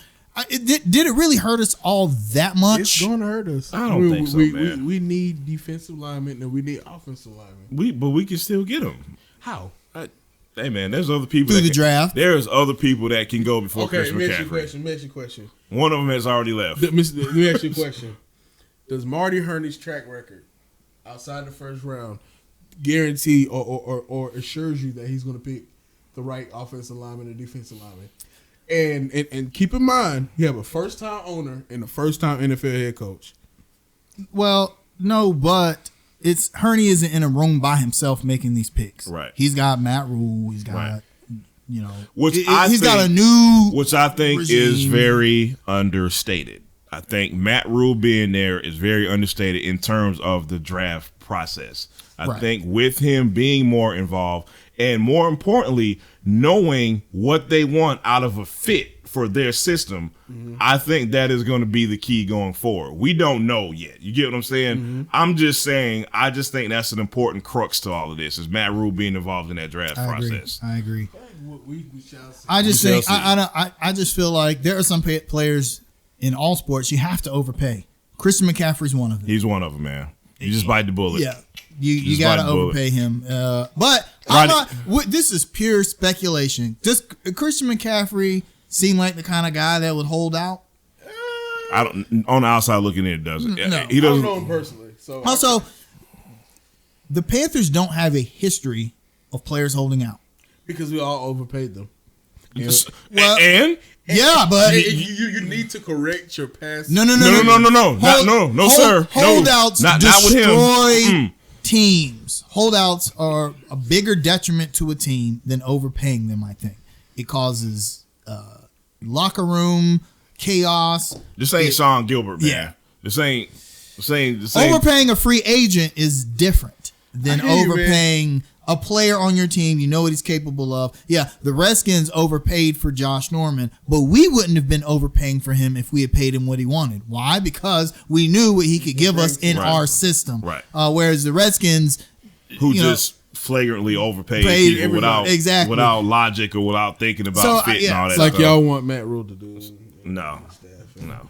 Did it really hurt us all that much? It's going to hurt us. I don't think so, man. We need defensive linemen and we need offensive linemen. But we can still get them. How? Hey, man, there's other people through the draft. There's other people that can go before Chris McCaffrey. Let me ask you a question. One of them has already left. Let me ask you a question. Does Marty Hurney's track record outside the first round guarantee or assures you that he's going to pick the right offensive lineman and defensive lineman? And keep in mind, you have a first-time owner and a first-time NFL head coach. Well, no, but Hurney isn't in a room by himself making these picks. Right. He's got Matt Rule. He's got, he's got a new which I think regime. Is very understated. I think Matt Rule being there is very understated in terms of the draft process. I think with him being more involved and more importantly, knowing what they want out of a fit for their system, I think that is going to be the key going forward. We don't know yet. You get what I'm saying? Mm-hmm. I'm just saying, I just think that's an important crux to all of this is Matt Rule being involved in that draft process. I agree. We shall see. I just think I just feel like there are some players in all sports you have to overpay. Christian McCaffrey's one of them. He's one of them, man. You just bite the bullet. Yeah. You got to overpay him. But I'm not. This is pure speculation. Does Christian McCaffrey seem like the kind of guy that would hold out? I don't. On the outside looking in, it doesn't. No. He doesn't. I don't know him personally. So also, the Panthers don't have a history of players holding out because we all overpaid them. And but you need to correct your past. No, sir. Holdouts not with him. Teams. Holdouts are a bigger detriment to a team than overpaying them. I think it causes locker room chaos. This ain't Sean Gilbert, man. Yeah. This ain't. Overpaying a free agent is different than overpaying a player on your team. You know what he's capable of. Yeah, the Redskins overpaid for Josh Norman, but we wouldn't have been overpaying for him if we had paid him what he wanted. Why? Because we knew what he could give us in our system. Right. Whereas the Redskins, flagrantly overpaid people without logic or without thinking about fit and all that stuff. Like stuff. Y'all want Matt Rule to do. No.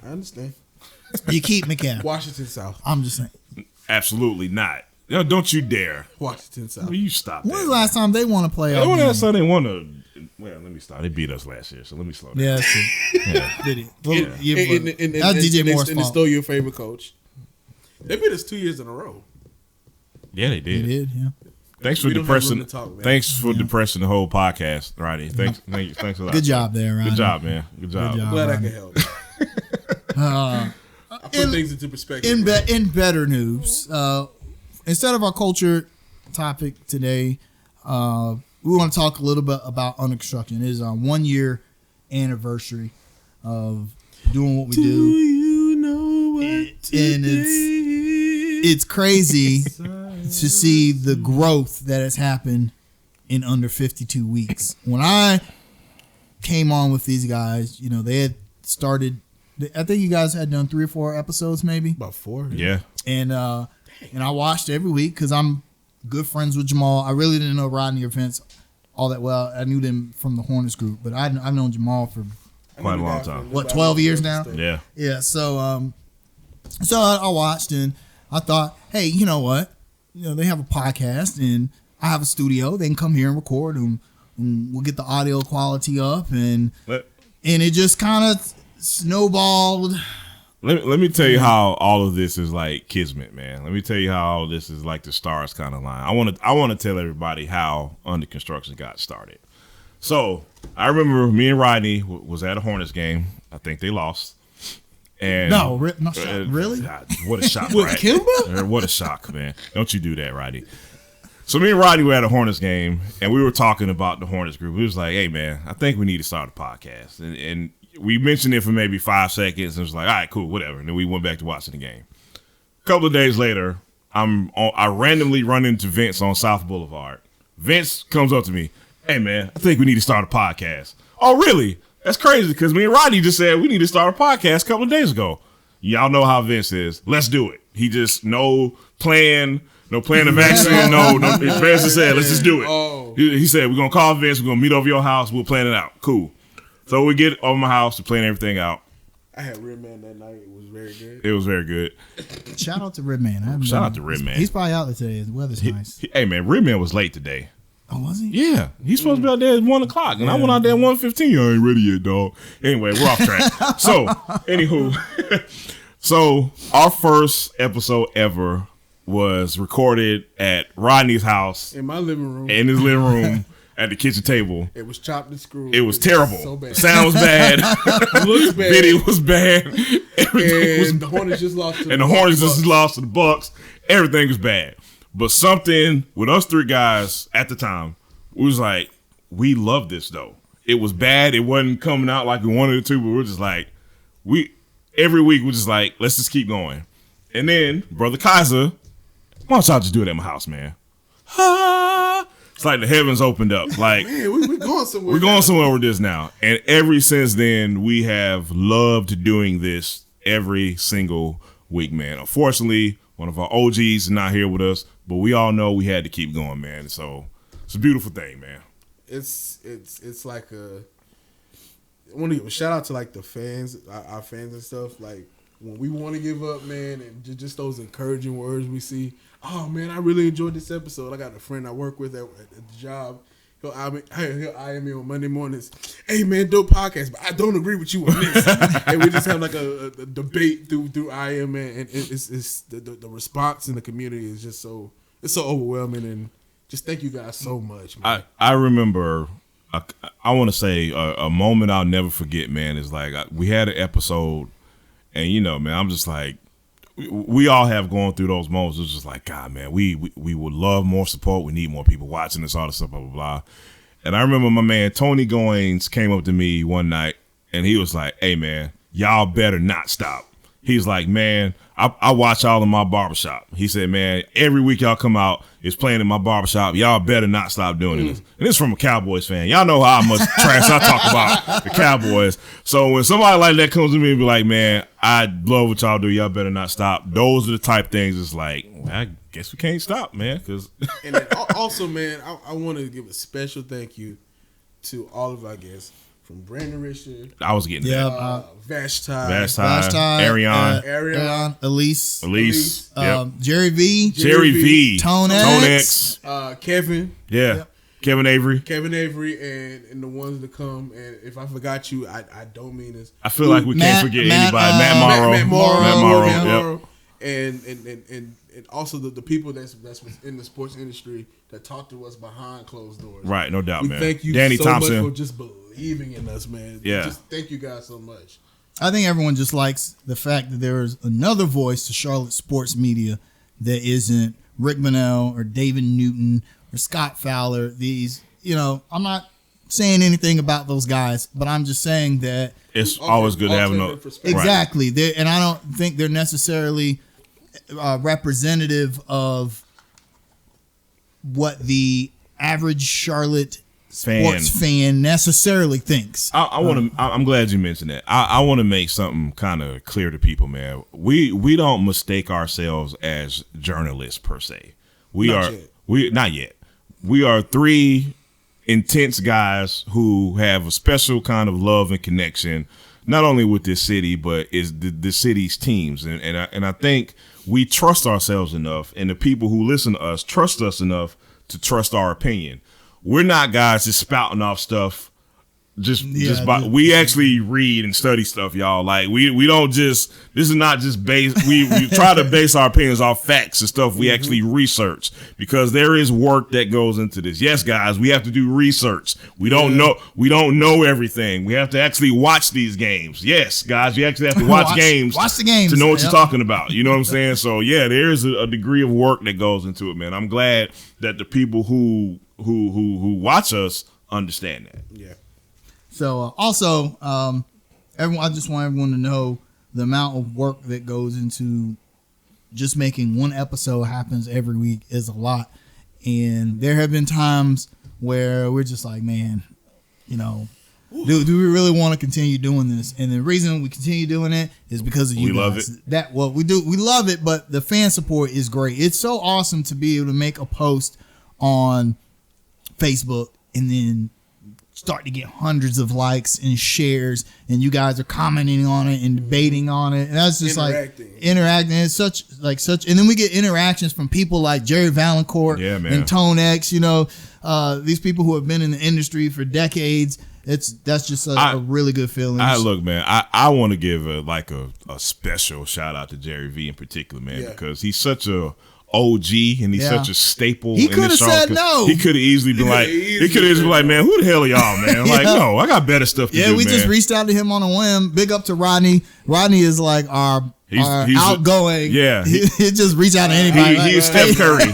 I understand. You keep McCann. Washington South. I'm just saying. Absolutely not. Don't you dare. Washington South. Will you stop that? When was the last time they won a playoff game? When was the last time they won a... Well, let me stop. They beat us last year, so let me slow down. Yeah, did he? That's DJ Moore's fault. And they stole your favorite coach. They beat us 2 years in a row. Yeah, they did. They did, yeah. Thanks for depressing. Thanks for depressing the whole podcast, Rodney. Thanks a lot. Good job there, Rodney. Good job, man. Good job. Glad I could help. I put things into perspective. In better news, instead of our culture topic today, we want to talk a little bit about under construction. It is our 1 year anniversary of doing what we do. You know what? And it's crazy to see the growth that has happened in under 52 weeks. When I came on with these guys, they had started. I think you guys had done 3 or 4 episodes, maybe About 4. Yeah. And I watched every week because I'm good friends with Jamal. I really didn't know Rodney or Vince all that well. I knew them from the Hornets group, but I've known Jamal for quite a long time. 12 years now? Yeah. Yeah. So I watched and I thought, hey, you know what? They have a podcast and I have a studio. They can come here and record and we'll get the audio quality up and it just kind of snowballed. Let me tell you how all of this is like kismet, man. Let me tell you how all of this is like the stars kind of line. I want to tell everybody how under construction got started. So I remember me and Rodney was at a Hornets game. I think they lost. And really? God, what a shock! With right? Kimba? What a shock, man! Don't you do that, Rodney. So me and Rodney were at a Hornets game, and we were talking about the Hornets group. We was like, "Hey, man, I think we need to start a podcast." And we mentioned it for maybe 5 seconds, and it was like, "All right, cool, whatever." And then we went back to watching the game. A couple of days later, I randomly run into Vince on South Boulevard. Vince comes up to me, "Hey, man, I think we need to start a podcast." "Oh, really? That's crazy," because me and Rodney just said we need to start a podcast a couple of days ago. Y'all know how Vince is. Let's do it. He just no plan of action. no. Vince just said, let's just do it. Oh. He said, we're going to call Vince. We're going to meet over your house. We'll plan it out. Cool. So we get over my house to plan everything out. I had Redman that night. It was very good. It was very good. Shout out to Redman. Shout out to Redman. He's probably out there today. The weather's nice. Hey, man, Redman was late today. Oh, was he? Yeah, he's supposed to be out there at 1 o'clock, and I went out there at 1:15. I ain't ready yet, dog. Anyway, we're off track. So, anywho, so our first episode ever was recorded at Rodney's house in my living room. In his living room at the kitchen table. It was chopped and screwed. It was terrible. So bad. Sound was bad. Looks bad. Video was bad. Everything was and the Hornets just lost to and the Hornets just lost to the Bucks. Everything was bad. But something with us 3 guys at the time, we was like, we love this though. It was bad. It wasn't coming out like we wanted it to, but we're just like, every week we're just like, let's just keep going. And then Brother Kaiser, why don't y'all just do it at my house, man? It's like the heavens opened up. Like, man, we're going somewhere. We're going somewhere with this now. And ever since then, we have loved doing this every single week, man. Unfortunately, one of our OGs is not here with us, but we all know we had to keep going, man. So it's a beautiful thing, man. It's like I want to give a shout out to like the fans, our fans and stuff. Like when we want to give up, man, and just those encouraging words we see. Oh man, I really enjoyed this episode. I got a friend I work with at the job. He'll IM me on Monday mornings. Hey man, dope podcast, but I don't agree with you on this. And we just have like a debate through IM, man, and it's the response in the community is just so overwhelming, and just thank you guys so much, man. I remember, I want to say a moment I'll never forget, man, is like we had an episode, and man, I'm just like, we all have gone through those moments. It's just like, God, man, we would love more support. We need more people watching this, all this stuff, blah, blah, blah. And I remember my man, Tony Goins, came up to me one night, and he was like, hey, man, y'all better not stop. He's like, man, I watch y'all in my barbershop. He said, man, every week y'all come out, it's playing in my barbershop. Y'all better not stop doing this. And this from a Cowboys fan. Y'all know how much trash I talk about the Cowboys. So when somebody like that comes to me and be like, man, I love what y'all do. Y'all better not stop. Those are the type things it's like, well, I guess we can't stop, man. And then also, man, I want to give a special thank you to all of our guests. From Brandon Richard, I was getting that. Vashti, Ariane, Elise, yep. Jerry V, Tone X, Kevin, Kevin Avery, and the ones to come. And if I forgot you, I don't mean this. I feel like we can't forget anybody. Matt Morrow, and and also the people that's in the sports industry that talk to us behind closed doors. Right, no doubt, we man. Thank you Danny so Thompson. much for just believing in us, man. Yeah. Just thank you guys so much. I think everyone just likes the fact that there is another voice to Charlotte sports media that isn't Rick Bonnell or David Newton or Scott Fowler. These, I'm not saying anything about those guys, but I'm just saying that it's always good to have another. Exactly. Right. And I don't think they're necessarily representative of what the average Charlotte sports fan necessarily thinks. I'm glad you mentioned that. I want to make something kind of clear to people, man. We don't mistake ourselves as journalists per se. Not yet. We are three intense guys who have a special kind of love and connection, not only with this city, but is the city's teams. And I think we trust ourselves enough, and the people who listen to us trust us enough to trust our opinion. We're not guys just spouting off stuff. We actually read and study stuff, y'all. Like we don't just. This is not just base. We try to base our opinions off facts and stuff we actually research, because there is work that goes into this. Yes, guys, we have to do research. We don't know. We don't know everything. We have to actually watch these games. Yes, guys, you actually have to watch games. Watch the games to know what you're talking about. You know what I'm saying? So yeah, there is a degree of work that goes into it, man. I'm glad that the people who watch us understand that. Yeah. So also, I just want everyone to know the amount of work that goes into just making one episode happens every week is a lot. And there have been times where we're just like, man, do we really want to continue doing this? And the reason we continue doing it is because of you guys. Love it. We love it, but the fan support is great. It's so awesome to be able to make a post on Facebook and then start to get hundreds of likes and shares, and you guys are commenting on it and debating on it, and that's just interacting. It's such, and then we get interactions from people like Jerry Valancourt and Tone X. These people who have been in the industry for decades. That's just a really good feeling. Look, man, I want to give a special shout out to Jerry V in particular, man, because he's such a OG and he's such a staple. He could have said no. He could have easily been like, man, who the hell are y'all, man? Like, no, I got better stuff to do. We just reached out to him on a whim. Big up to Rodney. Rodney is like our outgoing. He just reach out to anybody. He's Steph Curry.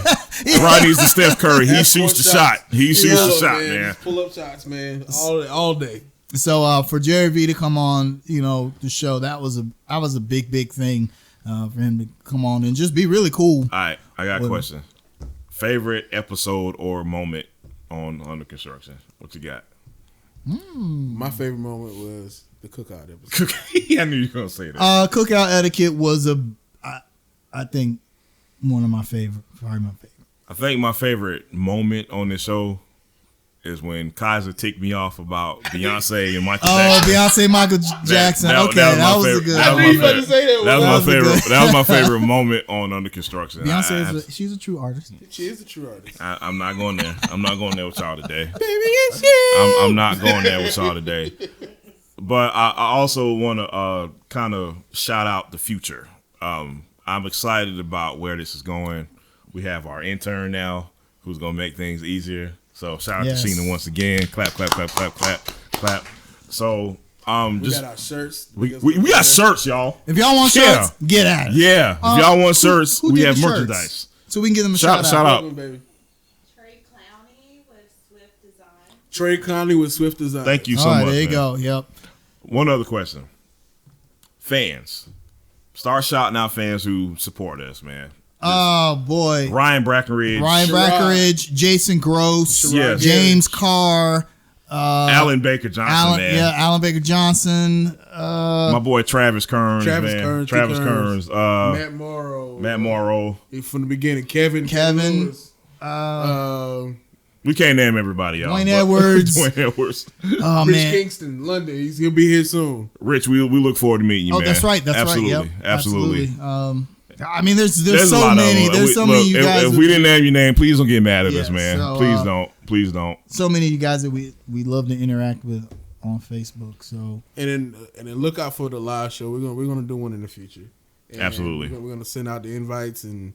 Rodney's the Steph Curry. He shoots the shot. He shoots the shot, man. Pull up shots, man, all day. So for Jerry V to come on, the show, that was a big thing. For him to come on and just be really cool. All right, I got a question. Favorite episode or moment on Under Construction? What you got? My favorite moment was the cookout episode. I knew you were going to say that. Cookout etiquette was I think, one of my favorite. Probably my favorite. I think my favorite moment on this show is when Kaiser ticked me off about Beyonce and Michael Jackson. Beyonce, Michael Jackson. That was a good. I knew you were about to say that. That was my favorite. That was my favorite moment on Under Construction. Beyonce she's a true artist. She is a true artist. I'm not going there. I'm not going there with y'all today. Baby, it's you. I'm not going there with y'all today. But I also want to kind of shout out the future. I'm excited about where this is going. We have our intern now who's going to make things easier. So shout out to Sheena once again. Clap, clap, clap, clap, clap, clap. So we got our shirts. We got shirts, y'all. If y'all want shirts, get at it. Yeah. If y'all want shirts, we have merchandise. So we can give them a shout out. Baby. Trey Clowney with Swift Design. Trey Clowney with Swift Design. Thank you so much. There you go. Yep. One other question. Fans. Start shouting out fans who support us, man. Oh boy, Ryan Brackenridge, Jason Gross, James Carr, Alan Baker Johnson, Alan Baker Johnson, my boy Travis Kearns, Travis Kearns, Matt Morrow, from the beginning, Kevin, we can't name everybody, y'all. Dwayne Edwards. Oh, Rich Kingston, London. He'll be here soon. Rich, we look forward to meeting you, man. That's right. Absolutely. I mean, there's so many. There's so many of you guys. If we didn't have your name, please don't get mad at us, man. So, please don't. So many of you guys that we love to interact with on Facebook. So and then look out for the live show. We're gonna do one in the future. And absolutely. We're gonna send out the invites and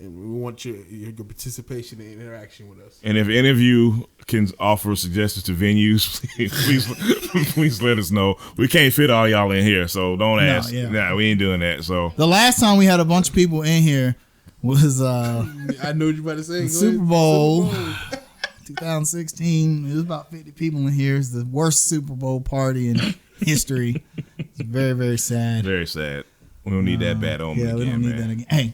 And we want your participation and interaction with us. And if any of you can offer suggestions to venues, please let us know. We can't fit all y'all in here, so don't ask. Yeah. Nah, we ain't doing that. So the last time we had a bunch of people in here was I know what you about to say. Super Bowl 2016. It was about 50 people in here. It's the worst Super Bowl party in history. It's very, very sad. Very sad. We don't need that bad omen again, we don't need man. that again. Hey,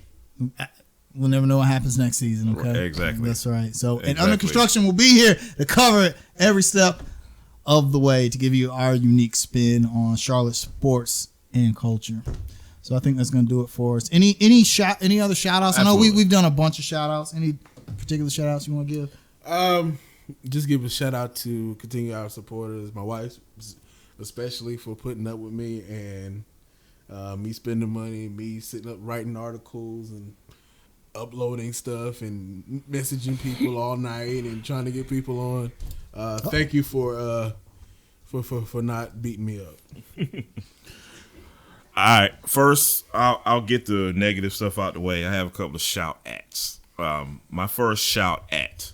we'll never know what happens next season, okay? Exactly. That's right. So, and Exactly. Under Construction will be here to cover it every step of the way to give you our unique spin on Charlotte sports and culture. So I think that's going to do it for us. Any other shout outs? I know we've done a bunch of shout outs. Any particular shout outs you want to give? Just give a shout out to continue our supporters, my wife, especially for putting up with me and me spending money, me sitting up writing articles and uploading stuff and messaging people all night and trying to get people on. Thank you for not beating me up. All right. First, I'll get the negative stuff out the way. I have a couple of shout ats. My first shout at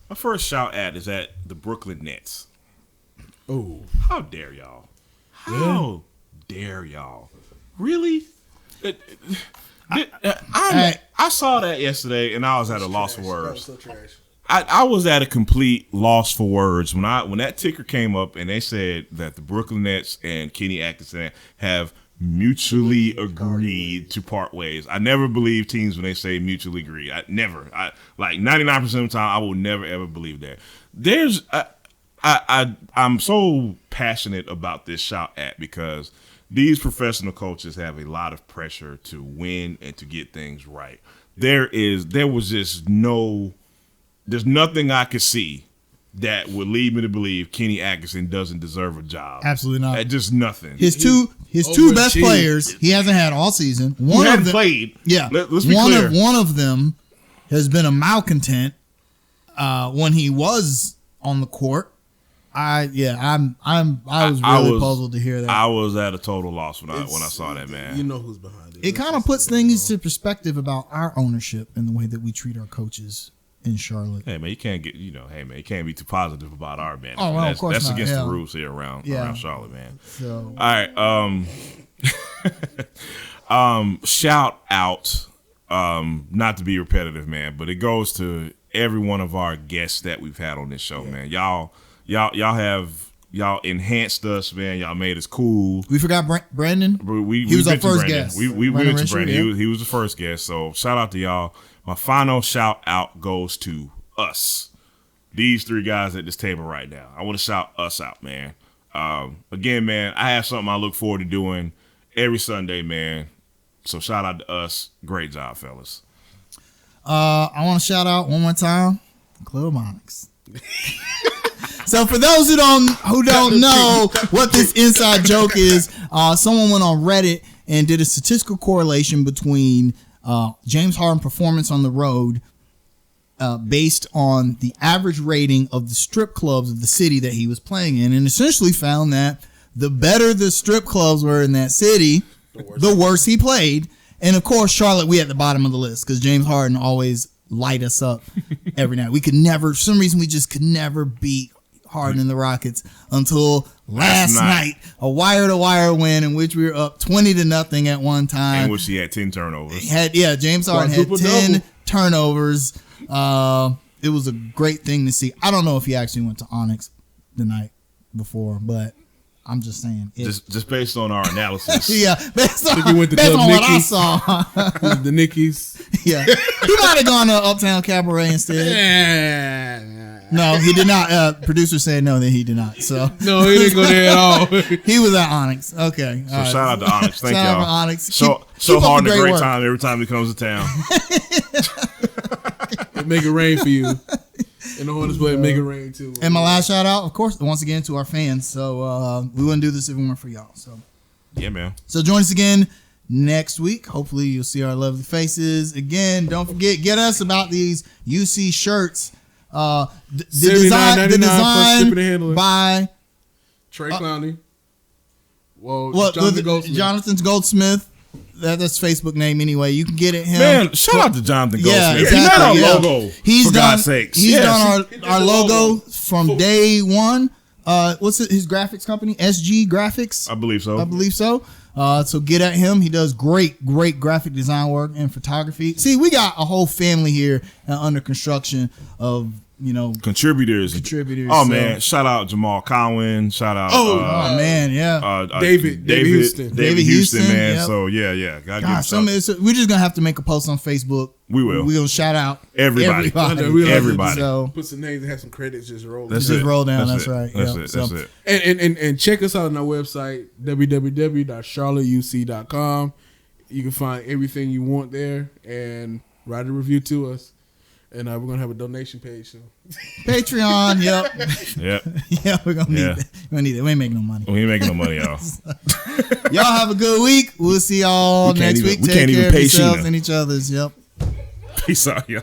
is at the Brooklyn Nets. Oh, How dare y'all? How dare y'all? Really? I saw that yesterday, and I was at a loss for words. so trash. I was at a complete loss for words when that ticker came up and they said that the Brooklyn Nets and Kenny Atkinson have mutually agreed to part ways. I never believe teams when they say mutually agreed. I like 99% of the time I will never ever believe that. I'm so passionate about this shout at because these professional coaches have a lot of pressure to win and to get things right. There's nothing I could see that would lead me to believe Kenny Atkinson doesn't deserve a job. Absolutely not. Just nothing. His two best players he hasn't had all season. One of them played. Yeah. Let's be clear. One of them has been a malcontent when he was on the court. I was really puzzled to hear that. I was at a total loss when I saw that, man. You know who's behind it. It kind of puts things into perspective about our ownership and the way that we treat our coaches in Charlotte. Hey man, you can't be too positive about our man. Oh, well, of course that's not, against yeah. the rules here around Charlotte, man. So, all right, shout out, not to be repetitive, man, but it goes to every one of our guests that we've had on this show, man. Y'all enhanced us, man. Y'all made us cool. we forgot Brandon. He was our first guest. We Brandon went to Richard, Brandon. yeah. He was the first guest. So shout out to y'all. My final shout out goes to us. These three guys at this table right now. I want to shout us out, man. Again, man, I have something I look forward to doing every Sunday, man. So shout out to us. Great job, fellas. I want to shout out one more time, Club Onyx. So for those who don't know what this inside joke is, someone went on Reddit and did a statistical correlation between James Harden performance on the road based on the average rating of the strip clubs of the city that he was playing in, and essentially found that the better the strip clubs were in that city, the worse he played. And of course, Charlotte, we at the bottom of the list because James Harden always light us up every night. We could never, for some reason, we just could never beat Harden and the Rockets until last night, a wire-to-wire win in which we were up 20-0 at one time. In which he had 10 turnovers. James Harden had 10 turnovers. It was a great thing to see. I don't know if he actually went to Onyx the night before, but I'm just saying. Just based on our analysis. Yeah, based on went to what I Nicky's. saw. The Nickies. Yeah, he might have gone to Uptown Cabaret instead. No, he did not. Producer said no, that he did not. So No, he didn't go there at all. he was at Onyx. Okay, So shout out to Onyx. Thank Shout out y'all. to Onyx. So Keep up Harden the a great great work. time every time he comes to town. Make it rain for you. And the Hornets play make it rain too. And my last shout out, of course, once again to our fans. So we wouldn't do this if it weren't for y'all. Yeah, man. So join us again next week. Hopefully you'll see our lovely faces again. Don't forget, get us about these UC shirts. The $79.99 plus design shipping and handling. by Trey Clowney. Well, what? Jonathan Goldsmith. Jonathan Goldsmith. That's Facebook name anyway. You can get it him. Man, shout out to Jonathan Goldsmith. Yeah, He exactly, made our yeah. logo. He's for done. God's sakes. He's Yes. done He did our the logo logo. from day one. What's it? His graphics company, SG Graphics. I believe so. I believe so. So get at him. He does great graphic design work and photography. See, we got a whole family here under construction of Contributors. So. Oh man, shout out Jamal Cowan. Shout out. Man, yeah. David Houston. David Houston, man. yep. So yeah. Gotta God, give we're just gonna have to make a post on Facebook. We will. We'll shout out Everybody. Everybody. So Put some names and have some credits just roll. That's just it. roll down. That's it. right. That's Yep. it. So- That's it. And check us out on our website, www.charlotteuc.com. You can find everything you want there and write a review to us. And we're going to have a donation page soon. Patreon. Yep. Yep. Yeah, we're gonna need that. We're gonna need it. We ain't making no money. We ain't making no money, y'all. Y'all have a good week. We'll see y'all We can't next even- week. we Take can't care even of pay yourselves Sheena. and each other's. Yep. Peace out, y'all.